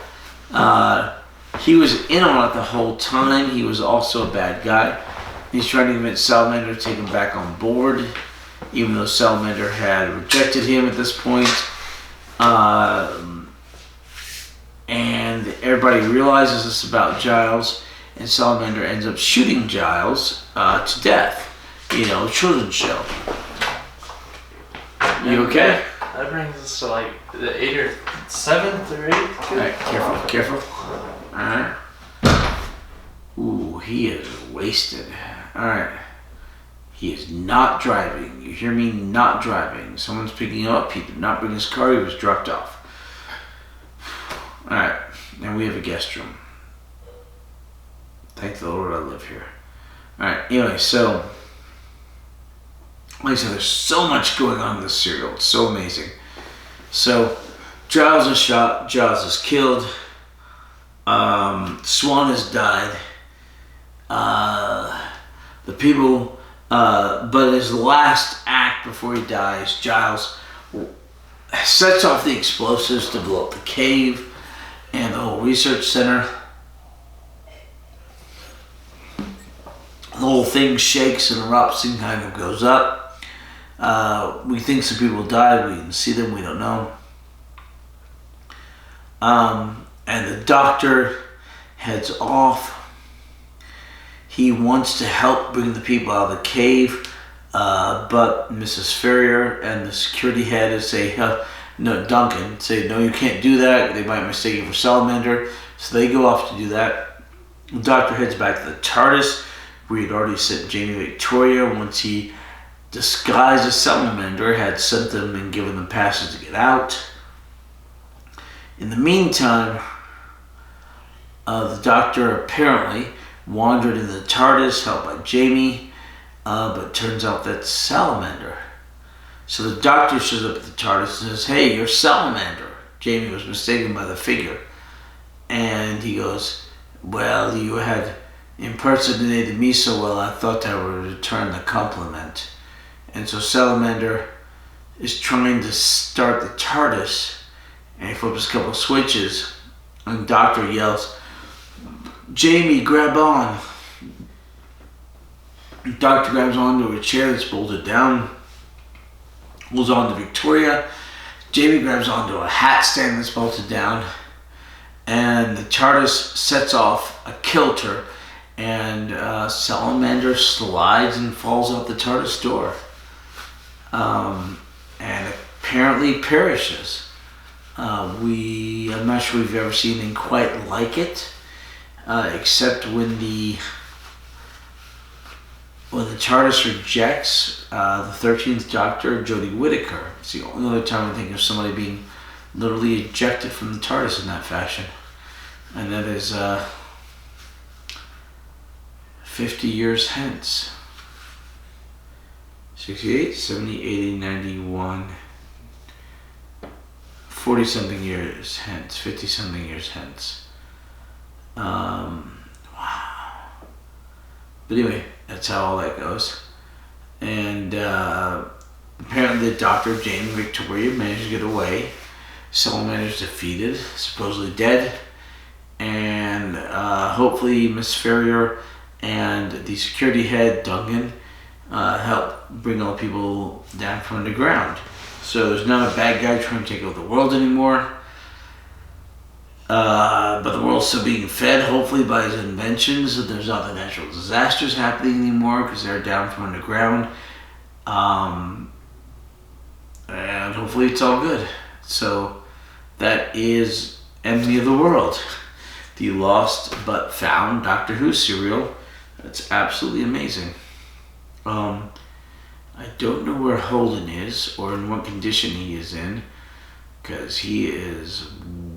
He was in on it the whole time. He was also a bad guy. He's trying to convince Salamander to take him back on board, even though Salamander had rejected him at this point. And everybody realizes this about Giles. And Salamander ends up shooting Giles to death. Children's show. You okay? That brings us to like the 7th or 8th. Alright, careful. Alright. Ooh, he is wasted. Alright. He is not driving. You hear me? Not driving. Someone's picking him up. He did not bring his car. He was dropped off. Alright. Now we have a guest room. Thank the Lord I live here. Alright, anyway, so like I said, there's so much going on in this serial. It's so amazing. So, Giles is shot. Giles is killed. Swan has died. The people, but his last act before he dies, Giles sets off the explosives to blow up the cave and the whole research center. The whole thing shakes and erupts and kind of goes up. We think some people died. We didn't see them. We don't know. And the doctor heads off. He wants to help bring the people out of the cave. But Mrs. Ferrier and the security head say, no, Duncan, say, no, you can't do that. They might mistake you for Salamander. So they go off to do that. The doctor heads back to the TARDIS, where he'd already sent Jamie Victoria once he disguised as Salamander, had sent them and given them passes to get out. In the meantime, the doctor apparently wandered into the TARDIS, helped by Jamie, but turns out that's Salamander. So the doctor shows up at the TARDIS and says, hey, you're Salamander. Jamie was mistaken by the figure. And he goes, well, you had impersonated me so well, I thought I would return the compliment. And so Salamander is trying to start the TARDIS, and he flips a couple switches, and the doctor yells, Jamie, grab on. The doctor grabs onto a chair that's bolted down, holds on to Victoria. Jamie grabs onto a hat stand that's bolted down, and the TARDIS sets off a kilter, and Salamander slides and falls out the TARDIS door. And apparently perishes. I'm not sure we've ever seen anything quite like it, except when the TARDIS rejects the 13th Doctor, Jodie Whittaker. It's the only other time I think of somebody being literally ejected from the TARDIS in that fashion. And that is 50 years hence. 68, 70, 80, 91, 40 something years hence, 50 something years hence. Wow. But anyway, that's how all that goes. And apparently the Doctor, Jane and Victoria, managed to get away. Solomon is defeated, supposedly dead. And hopefully Miss Ferrier and the security head, Duncan, help bring all the people down from underground. So there's not a bad guy trying to take over the world anymore. But the world's still being fed, hopefully, by his inventions. There's not the natural disasters happening anymore because they're down from underground. And hopefully it's all good. So that is Enemy of the World, the lost but found Doctor Who serial. It's absolutely amazing. I don't know where Holden is or in what condition he is in, because he is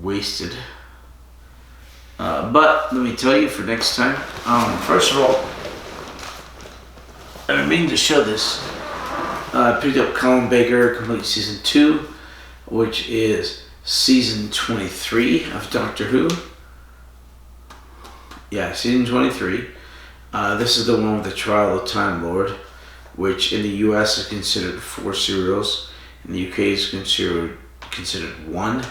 wasted. But let me tell you for next time. First of all, I mean to show this. I picked up Colin Baker Complete Season 2, which is Season 23 of Doctor Who. Yeah, Season 23. This is the one with the Trial of Time Lord, which in the US is considered 4 serials. In the UK is considered 1,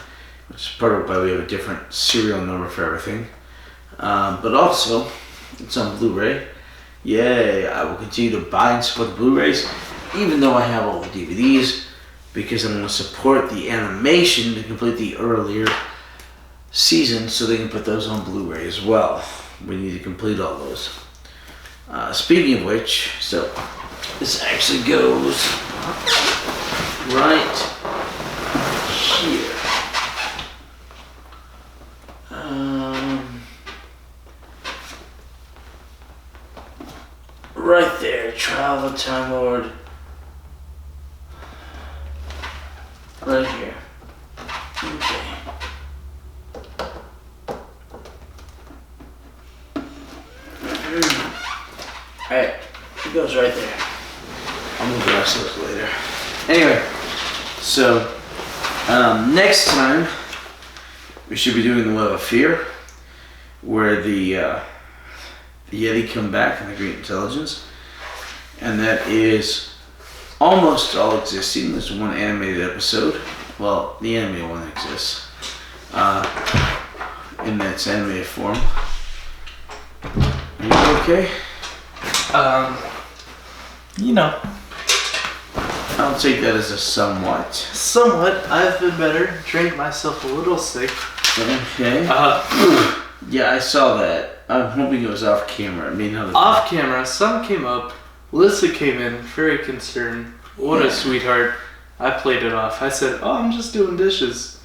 which is part of why we have a different serial number for everything. But also, it's on Blu-ray. Yay! I will continue to buy and support the Blu-rays, even though I have all the DVDs, because I'm going to support the animation to complete the earlier seasons so they can put those on Blu-ray as well. We need to complete all those. Speaking of which, so this actually goes right here. Right there, Trial of the Time Lord. Right here. Okay. Alright, it goes right there. I'll move the rest of this later. Anyway, so next time we should be doing the Web of Fear, where the Yeti come back and the Great Intelligence, and that is almost all existing. There's one animated episode. Well, the animated one exists in its animated form. Are you okay? You know. I'll take that as a somewhat. Somewhat. I've been better. Drank myself a little sick. Okay. Yeah, I saw that. I'm hoping it was off camera. I mean, off camera. Sun came up. Lissa came in, very concerned. What a sweetheart. I played it off. I said, "Oh, I'm just doing dishes."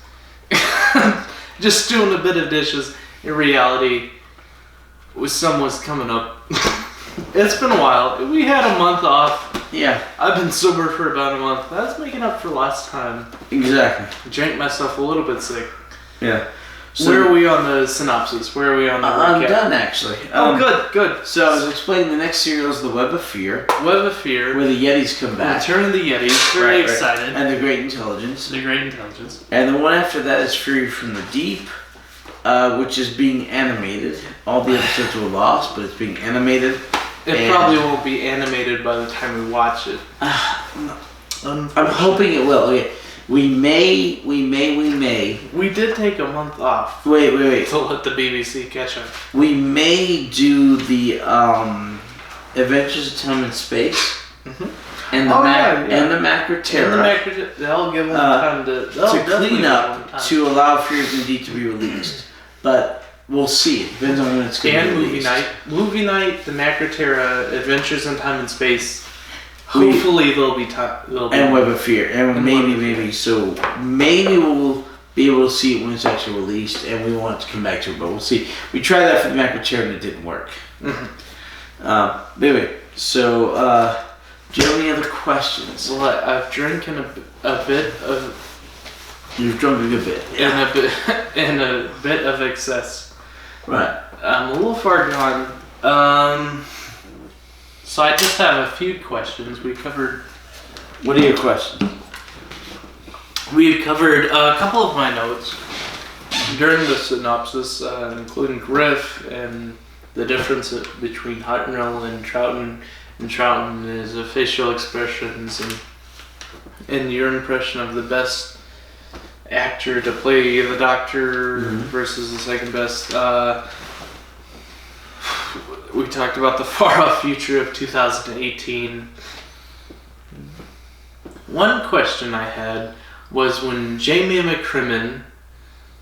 Just doing a bit of dishes. In reality, sun was coming up. It's been a while. We had a month off. Yeah. I've been sober for about a month. That's making up for last time. Exactly. Drank myself a little bit sick. Yeah. So, where are we on the synopsis? Where are we on the I'm done, actually. Good. So I was explaining the next serial is The Web of Fear. Web of Fear. Where the Yetis come back. Return of the Yetis. Very excited. And the Great Intelligence. The Great Intelligence. And the one after that is Fury from the Deep, which is being animated. All the episodes were lost, but it's being animated. It probably won't be animated by the time we watch it. I'm hoping it will. Okay. We may. We did take a month off. Wait. To let the BBC catch up. We may do the Adventures of Time and Space. Mm-hmm. And the and the Macroterra. They'll give them time to clean up to allow Fury from the Deep to be released. But we'll see. It depends on when it's going to be released. Movie night, the Macroterra, Adventures in Time and Space. Hopefully there'll be time. And Web of Fear. And maybe. So maybe we'll be able to see it when it's actually released, and we want to come back to it, but we'll see. We tried that for the Macro Chair and it didn't work. Mm-hmm. Anyway, so do you have any other questions? Well, I've drinking a bit of. You've drunk a good bit. Yeah. And a bit of excess. Right. I'm a little far gone. So I just have a few questions. We covered. What are your questions? We've covered a couple of my notes during the synopsis, including Griff and the difference between Huttnell and Troughton. And Troughton is facial expressions and your impression of the best actor to play the Doctor versus the second best. We talked about the far-off future of 2018. One question I had was when Jamie McCrimmon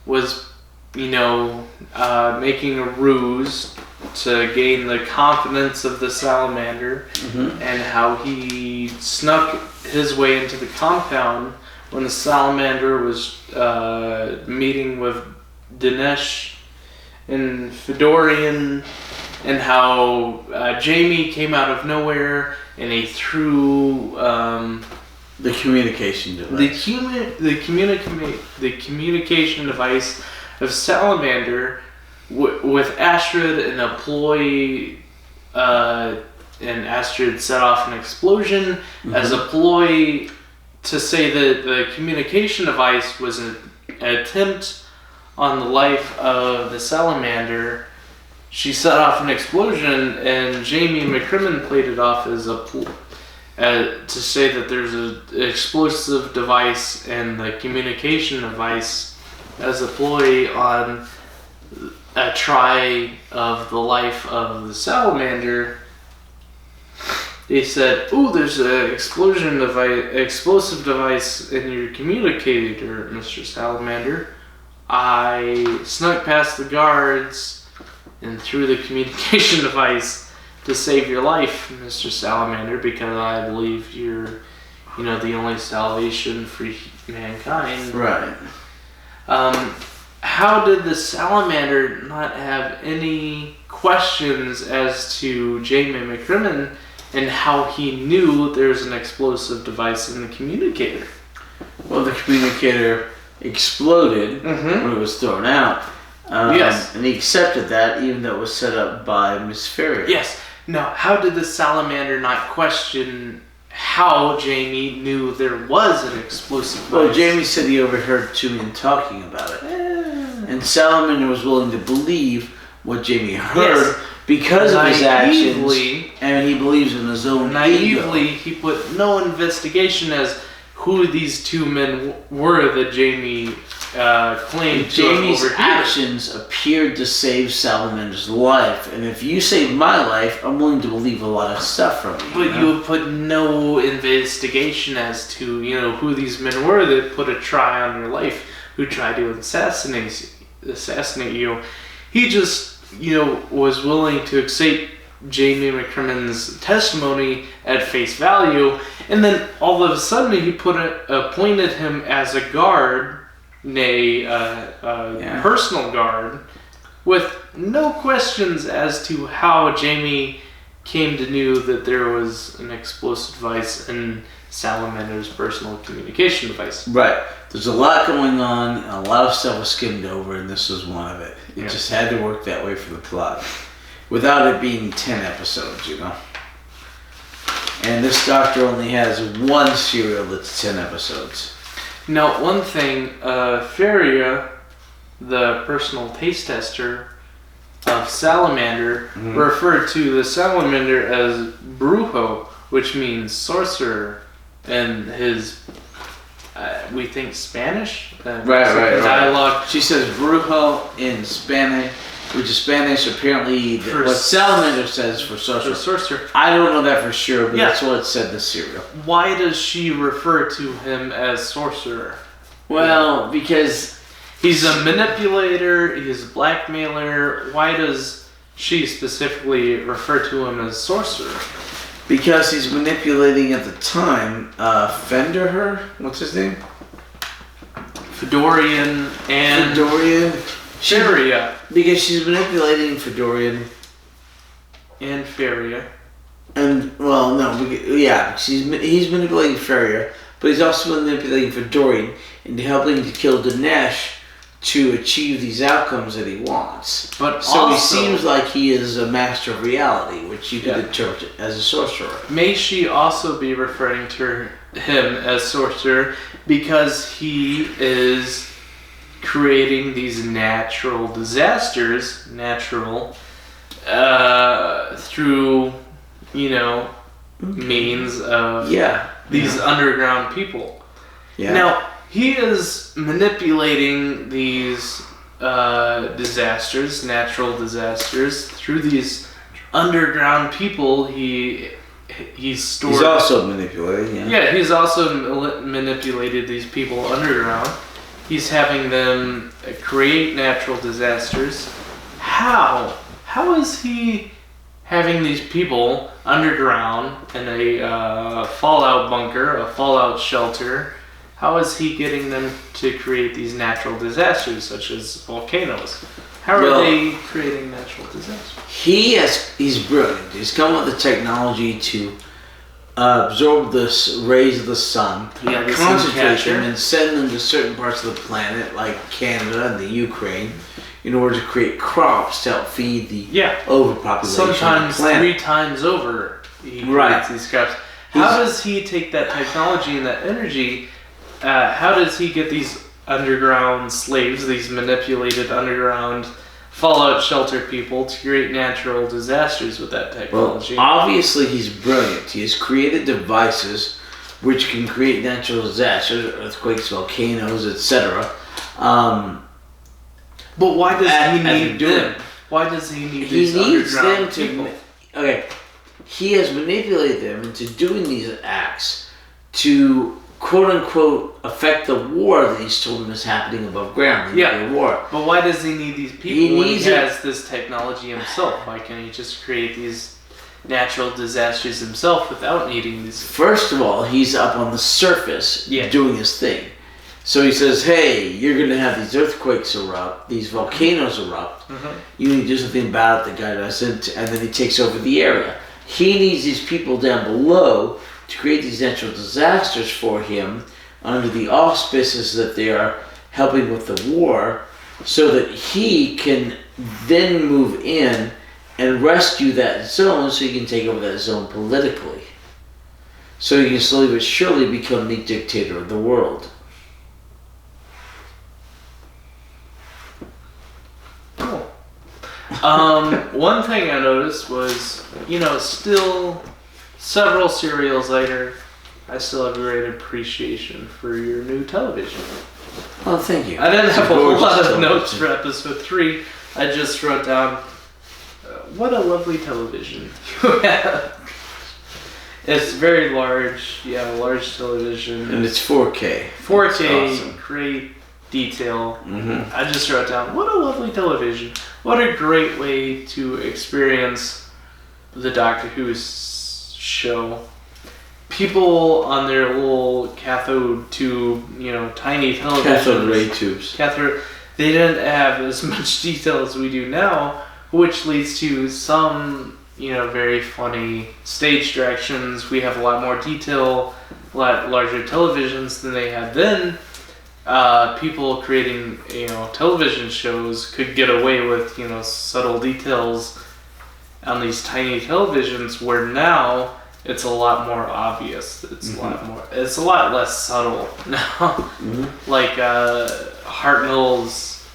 was, making a ruse to gain the confidence of the salamander, and how he snuck his way into the compound when the salamander was meeting with Dinesh and Fedorian, and how Jamie came out of nowhere and he threw the communication device. The communication device of Salamander with Astrid and a ploy, and Astrid set off an explosion as a ploy to say that the communication device was an attempt on the life of the Salamander. She set off an explosion, and Jamie McCrimmon played it off as to say that there's an explosive device and the communication device as a ploy on a try of the life of the Salamander. They said, "Ooh, there's an explosive device in your communicator, Mr. Salamander. I snuck past the guards and threw the communication device to save your life, Mr. Salamander, because I believe you're, the only salvation for mankind." Right. How did the Salamander not have any questions as to Jamie McCrimmon and how he knew there's an explosive device in the communicator? Well, the communicator exploded when it was thrown out. Yes. And he accepted that, even though it was set up by Miss Ferrier. Yes. Now, how did the Salamander not question how Jamie knew there was an explosive device? Well, Jamie said he overheard two men talking about it. And Salamander was willing to believe what Jamie heard because of his actions, and he believes in his own naively, ego. He put no investigation as who these two men were that Jamie claimed to have Jamie's overheard. actions appeared to save Salamander's life, and if you saved my life, I'm willing to believe a lot of stuff from you. But you put no investigation as to who these men were that put a try on your life, who tried to assassinate you. He just was willing to accept Jamie McCrimmon's testimony at face value, and then all of a sudden he appointed him as a guard, personal guard, with no questions as to how Jamie came to know that there was an explosive device in Salamander's personal communication device. Right. There's a lot going on, and a lot of stuff was skimmed over, and this was one of it. It just had to work that way for the plot. Without it being 10 episodes, And this Doctor only has one serial that's 10 episodes. Now, one thing, Ferrier, the personal taste tester of Salamander, referred to the Salamander as Brujo, which means sorcerer, and his, we think, Spanish? Right. Dialogue. She says Brujo in Spanish, which is Spanish apparently, what Salamander says for sorcerer. I don't know that for sure, but that's what it said in the serial. Why does she refer to him as sorcerer? Well, because he's a manipulator, he's a blackmailer. Why does she specifically refer to him as sorcerer? Because he's manipulating at the time, Fenderher? What's his name? Fedorian and Feria. Because she's manipulating Fedorian. And Feria. And, well, no, he's manipulating Feria, but he's also manipulating Fedorian into helping to kill Dinesh to achieve these outcomes that he wants. But so also, he seems like he is a master of reality, which you could interpret as a sorcerer. May she also be referring to him as sorcerer because he is creating these natural disasters, through, means of these underground people. Yeah. Now, he is manipulating these natural disasters, through these underground people. He's also manipulating. Yeah, he's also manipulated these people underground. He's having them create natural disasters. How is he having these people underground in a fallout bunker, a fallout shelter? How is he getting them to create these natural disasters, such as volcanoes? How are they creating natural disasters? He's brilliant. He's come up with the technology to absorb the rays of the sun, concentrate them, and send them to certain parts of the planet, like Canada and the Ukraine, in order to create crops to help feed the overpopulation. Sometimes of the planet. 3 times over, he creates these crops. How does he take that technology and that energy? How does he get these underground slaves, these manipulated underground fallout shelter people, to create natural disasters with that technology? Well, obviously he's brilliant. He has created devices which can create natural disasters, earthquakes, volcanoes, etc. But why does he need them? Why does he need these underground people? He has manipulated them into doing these acts to quote-unquote affect the war that he's told him is happening above ground, the war. But why does he need these people when he has this technology himself? Why can't he just create these natural disasters himself without needing these? First of all, he's up on the surface doing his thing. So he says, hey, you're going to have these earthquakes erupt, these volcanoes erupt. Mm-hmm. You need to do something about it. The guy doesn't, and then he takes over the area. He needs these people down below to create these natural disasters for him under the auspices that they are helping with the war, so that he can then move in and rescue that zone so he can take over that zone politically. So he can slowly but surely become the dictator of the world. Cool. One thing I noticed was, still several serials later, I still have a great appreciation for your new television. Oh, thank you. I didn't have a whole lot of notes for episode 3. I just wrote down, what a lovely television you have. It's very large, large television. And it's 4K. 4K, awesome. Great detail. Mm-hmm. I just wrote down, what a lovely television. What a great way to experience the Doctor Who show. People on their little cathode tube, tiny televisions. Cathode ray tubes. They didn't have as much detail as we do now, which leads to some, very funny stage directions. We have a lot more detail, a lot larger televisions than they had then. People creating, television shows could get away with, subtle details on these tiny televisions, where now it's a lot more obvious. It's it's a lot less subtle now. Mm-hmm. Like Hartnell's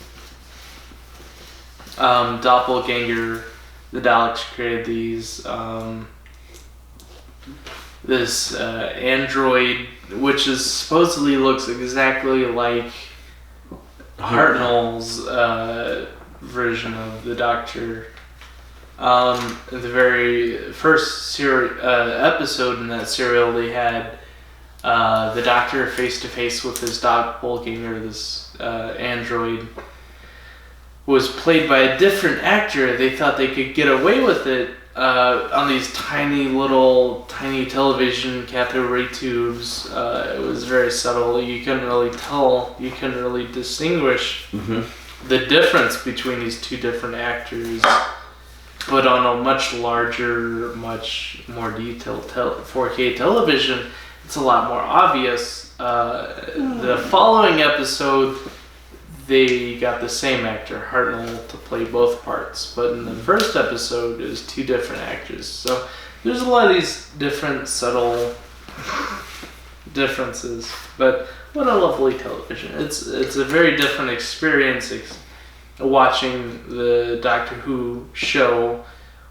doppelganger, the Daleks created these this android, which supposedly looks exactly like Hartnell's version of the Doctor. The very first episode in that serial, they had the Doctor face to face with his doppelganger, this android, was played by a different actor. They thought they could get away with it on these tiny television cathode ray tubes. It was very subtle. You couldn't really tell. You couldn't really distinguish the difference between these two different actors. But on a much larger, much more detailed 4K television, it's a lot more obvious. The following episode, they got the same actor, Hartnell, to play both parts. But in the first episode, it was two different actors. So there's a lot of these different subtle differences. But what a lovely television. It's a very different experience watching the Doctor Who show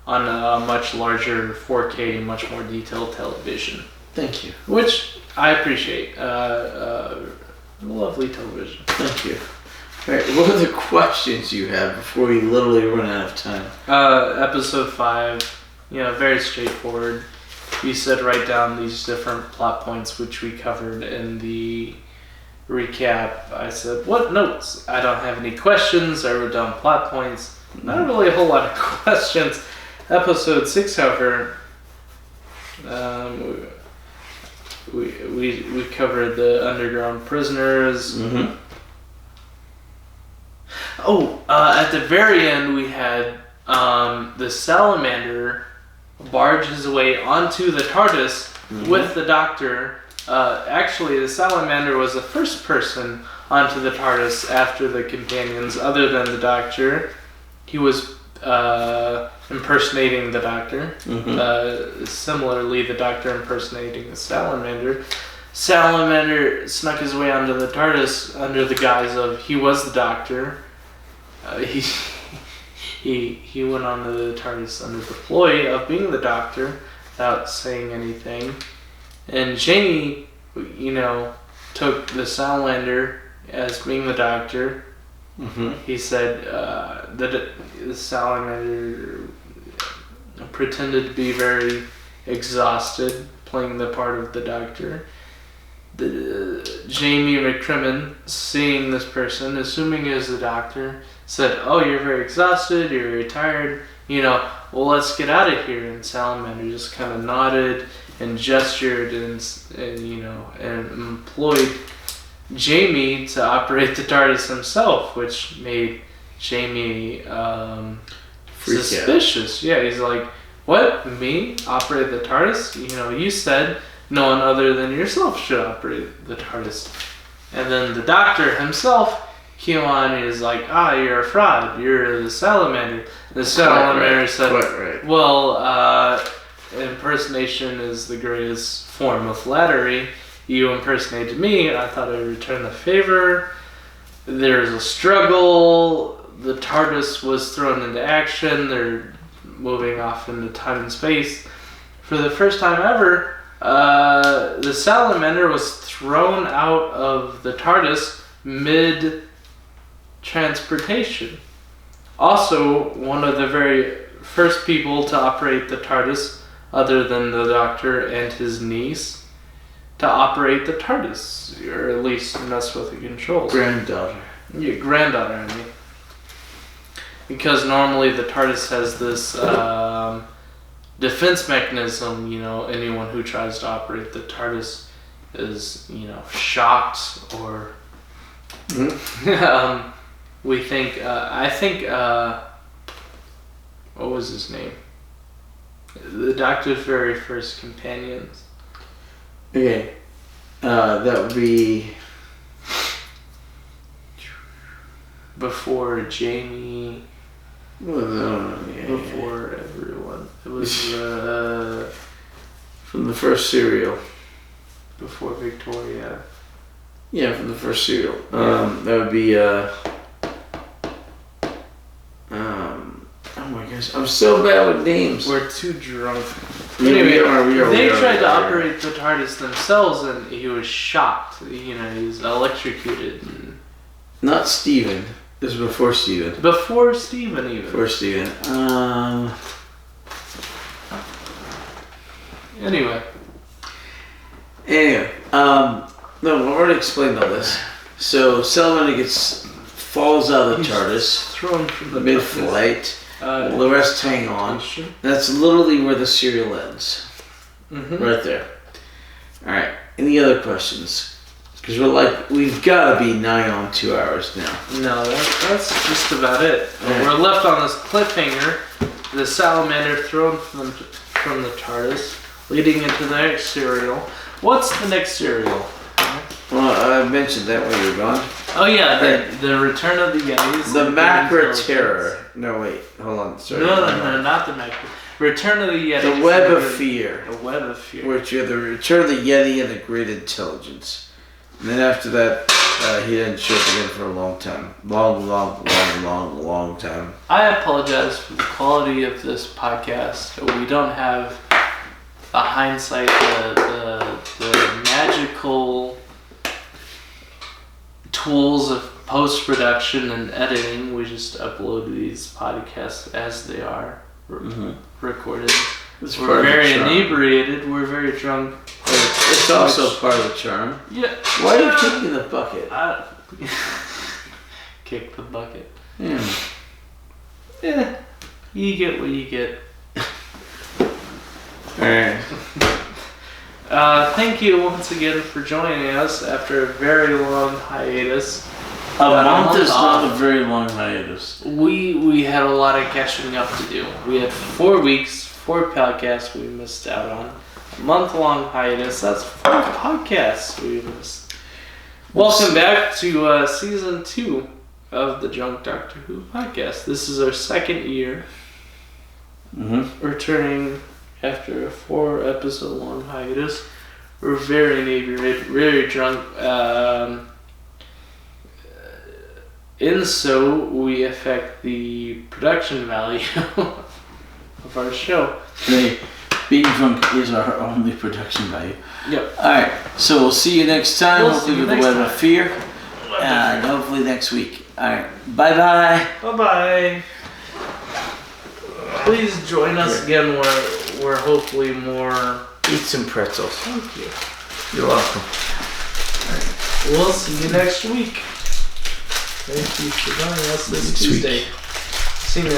on a much larger 4K, much more detailed television. Thank you. Which I appreciate. Lovely television. Thank you. All right, what are the questions you have before we literally run out of time? Episode 5, very straightforward. You said write down these different plot points, which we covered in the recap. I said, what notes? I don't have any questions. I wrote down plot points. Not really a whole lot of questions. Episode 6, however, we covered the underground prisoners. At the very end, we had the salamander barge his way onto the TARDIS with the Doctor. Actually, the salamander was the first person onto the TARDIS after the companions, other than the Doctor. He was impersonating the Doctor. Similarly, the Doctor impersonating the salamander. Salamander snuck his way onto the TARDIS under the guise of he was the Doctor. He went onto the TARDIS under the ploy of being the Doctor without saying anything. And Jamie, took the salamander as being the Doctor. He said that the salamander pretended to be very exhausted playing the part of the Doctor. Jamie McCrimmon, seeing this person, assuming it was the Doctor, said, "Oh, you're very exhausted, you're very tired, well, let's get out of here." And Salamander just kind of nodded and gestured and employed Jamie to operate the TARDIS himself, which made Jamie suspicious. Yeah, he's like, "What? Me? Operate the TARDIS? You said no one other than yourself should operate the TARDIS." And then the Doctor himself came on and he's like, "You're a fraud. You're the salamander." The salamander said, right. "Well, impersonation is the greatest form of flattery. You impersonated me, and I thought I'd return the favor." There's a struggle. The TARDIS was thrown into action. They're moving off into time and space. For the first time ever, the salamander was thrown out of the TARDIS mid-transportation. Also, one of the very first people to operate the TARDIS, other than the Doctor and his niece, to operate the TARDIS, or at least mess with the controls. Granddaughter. Yeah, granddaughter, I mean. Because normally the TARDIS has this defense mechanism, anyone who tries to operate the TARDIS is, shocked or... we think, what was his name? The Doctor's very first companions. Okay. That would be... Before Jamie... before everyone. It was from the first serial. Before Victoria. Yeah, from the first serial. That would be oh my gosh, I'm so bad with names. We're too drunk. Anyway, they tried to operate the TARDIS themselves, and he was shocked. He was electrocuted. Not Steven. This was before Steven. Before Steven, even. Before Steven. Anyway. No, I've already explained all this. So Salamander falls out of the TARDIS, thrown from the mid-flight. The rest hang on. That's literally where the cereal ends. Right there. All right. Any other questions? Because we've got to be nigh on 2 hours now. No, that's just about it. Right. We're left on this cliffhanger. The salamander thrown from the TARDIS, leading into the next cereal. What's the next cereal? Well, I mentioned that when you were gone. Oh yeah, the Return of the Yetis. The Macra Terror. No, wait. Hold on. Sorry. No, not the Macra. Return of the Yetis. The Web of Fear. The Web of Fear. Which are the Return of the Yeti and the Great Intelligence. And then after that, he didn't show up again for a long time. Long time. I apologize for the quality of this podcast. We don't have the hindsight, the magical tools of post-production and editing. We just upload these podcasts as they are recorded. We're very inebriated. We're very drunk. It's also part of the charm. Yeah. Why are you kicking the bucket? Kick the bucket. Yeah. You get what you get. Alright. Thank you once again for joining us after a very long hiatus. A month is not a very long hiatus. We had a lot of catching up to do. We had 4 weeks, 4 podcasts we missed out on. A month-long hiatus. That's 4 podcasts we missed. Welcome back to season 2 of the Drunk Doctor Who podcast. This is our 2nd year. Returning after a 4-episode-long hiatus. We're very inebriated, very drunk. In so, we affect the production value of our show. Being drunk is our only production value. Yep. Alright, so we'll see you next time. Hopefully with the Web of Fear. And Fear. hopefully next week. Alright, bye-bye. Bye-bye. Please join us again where we're hopefully more... Eat some pretzels. Thank you. You're welcome. We'll see you next week. Thank you for joining us this Tuesday. See you next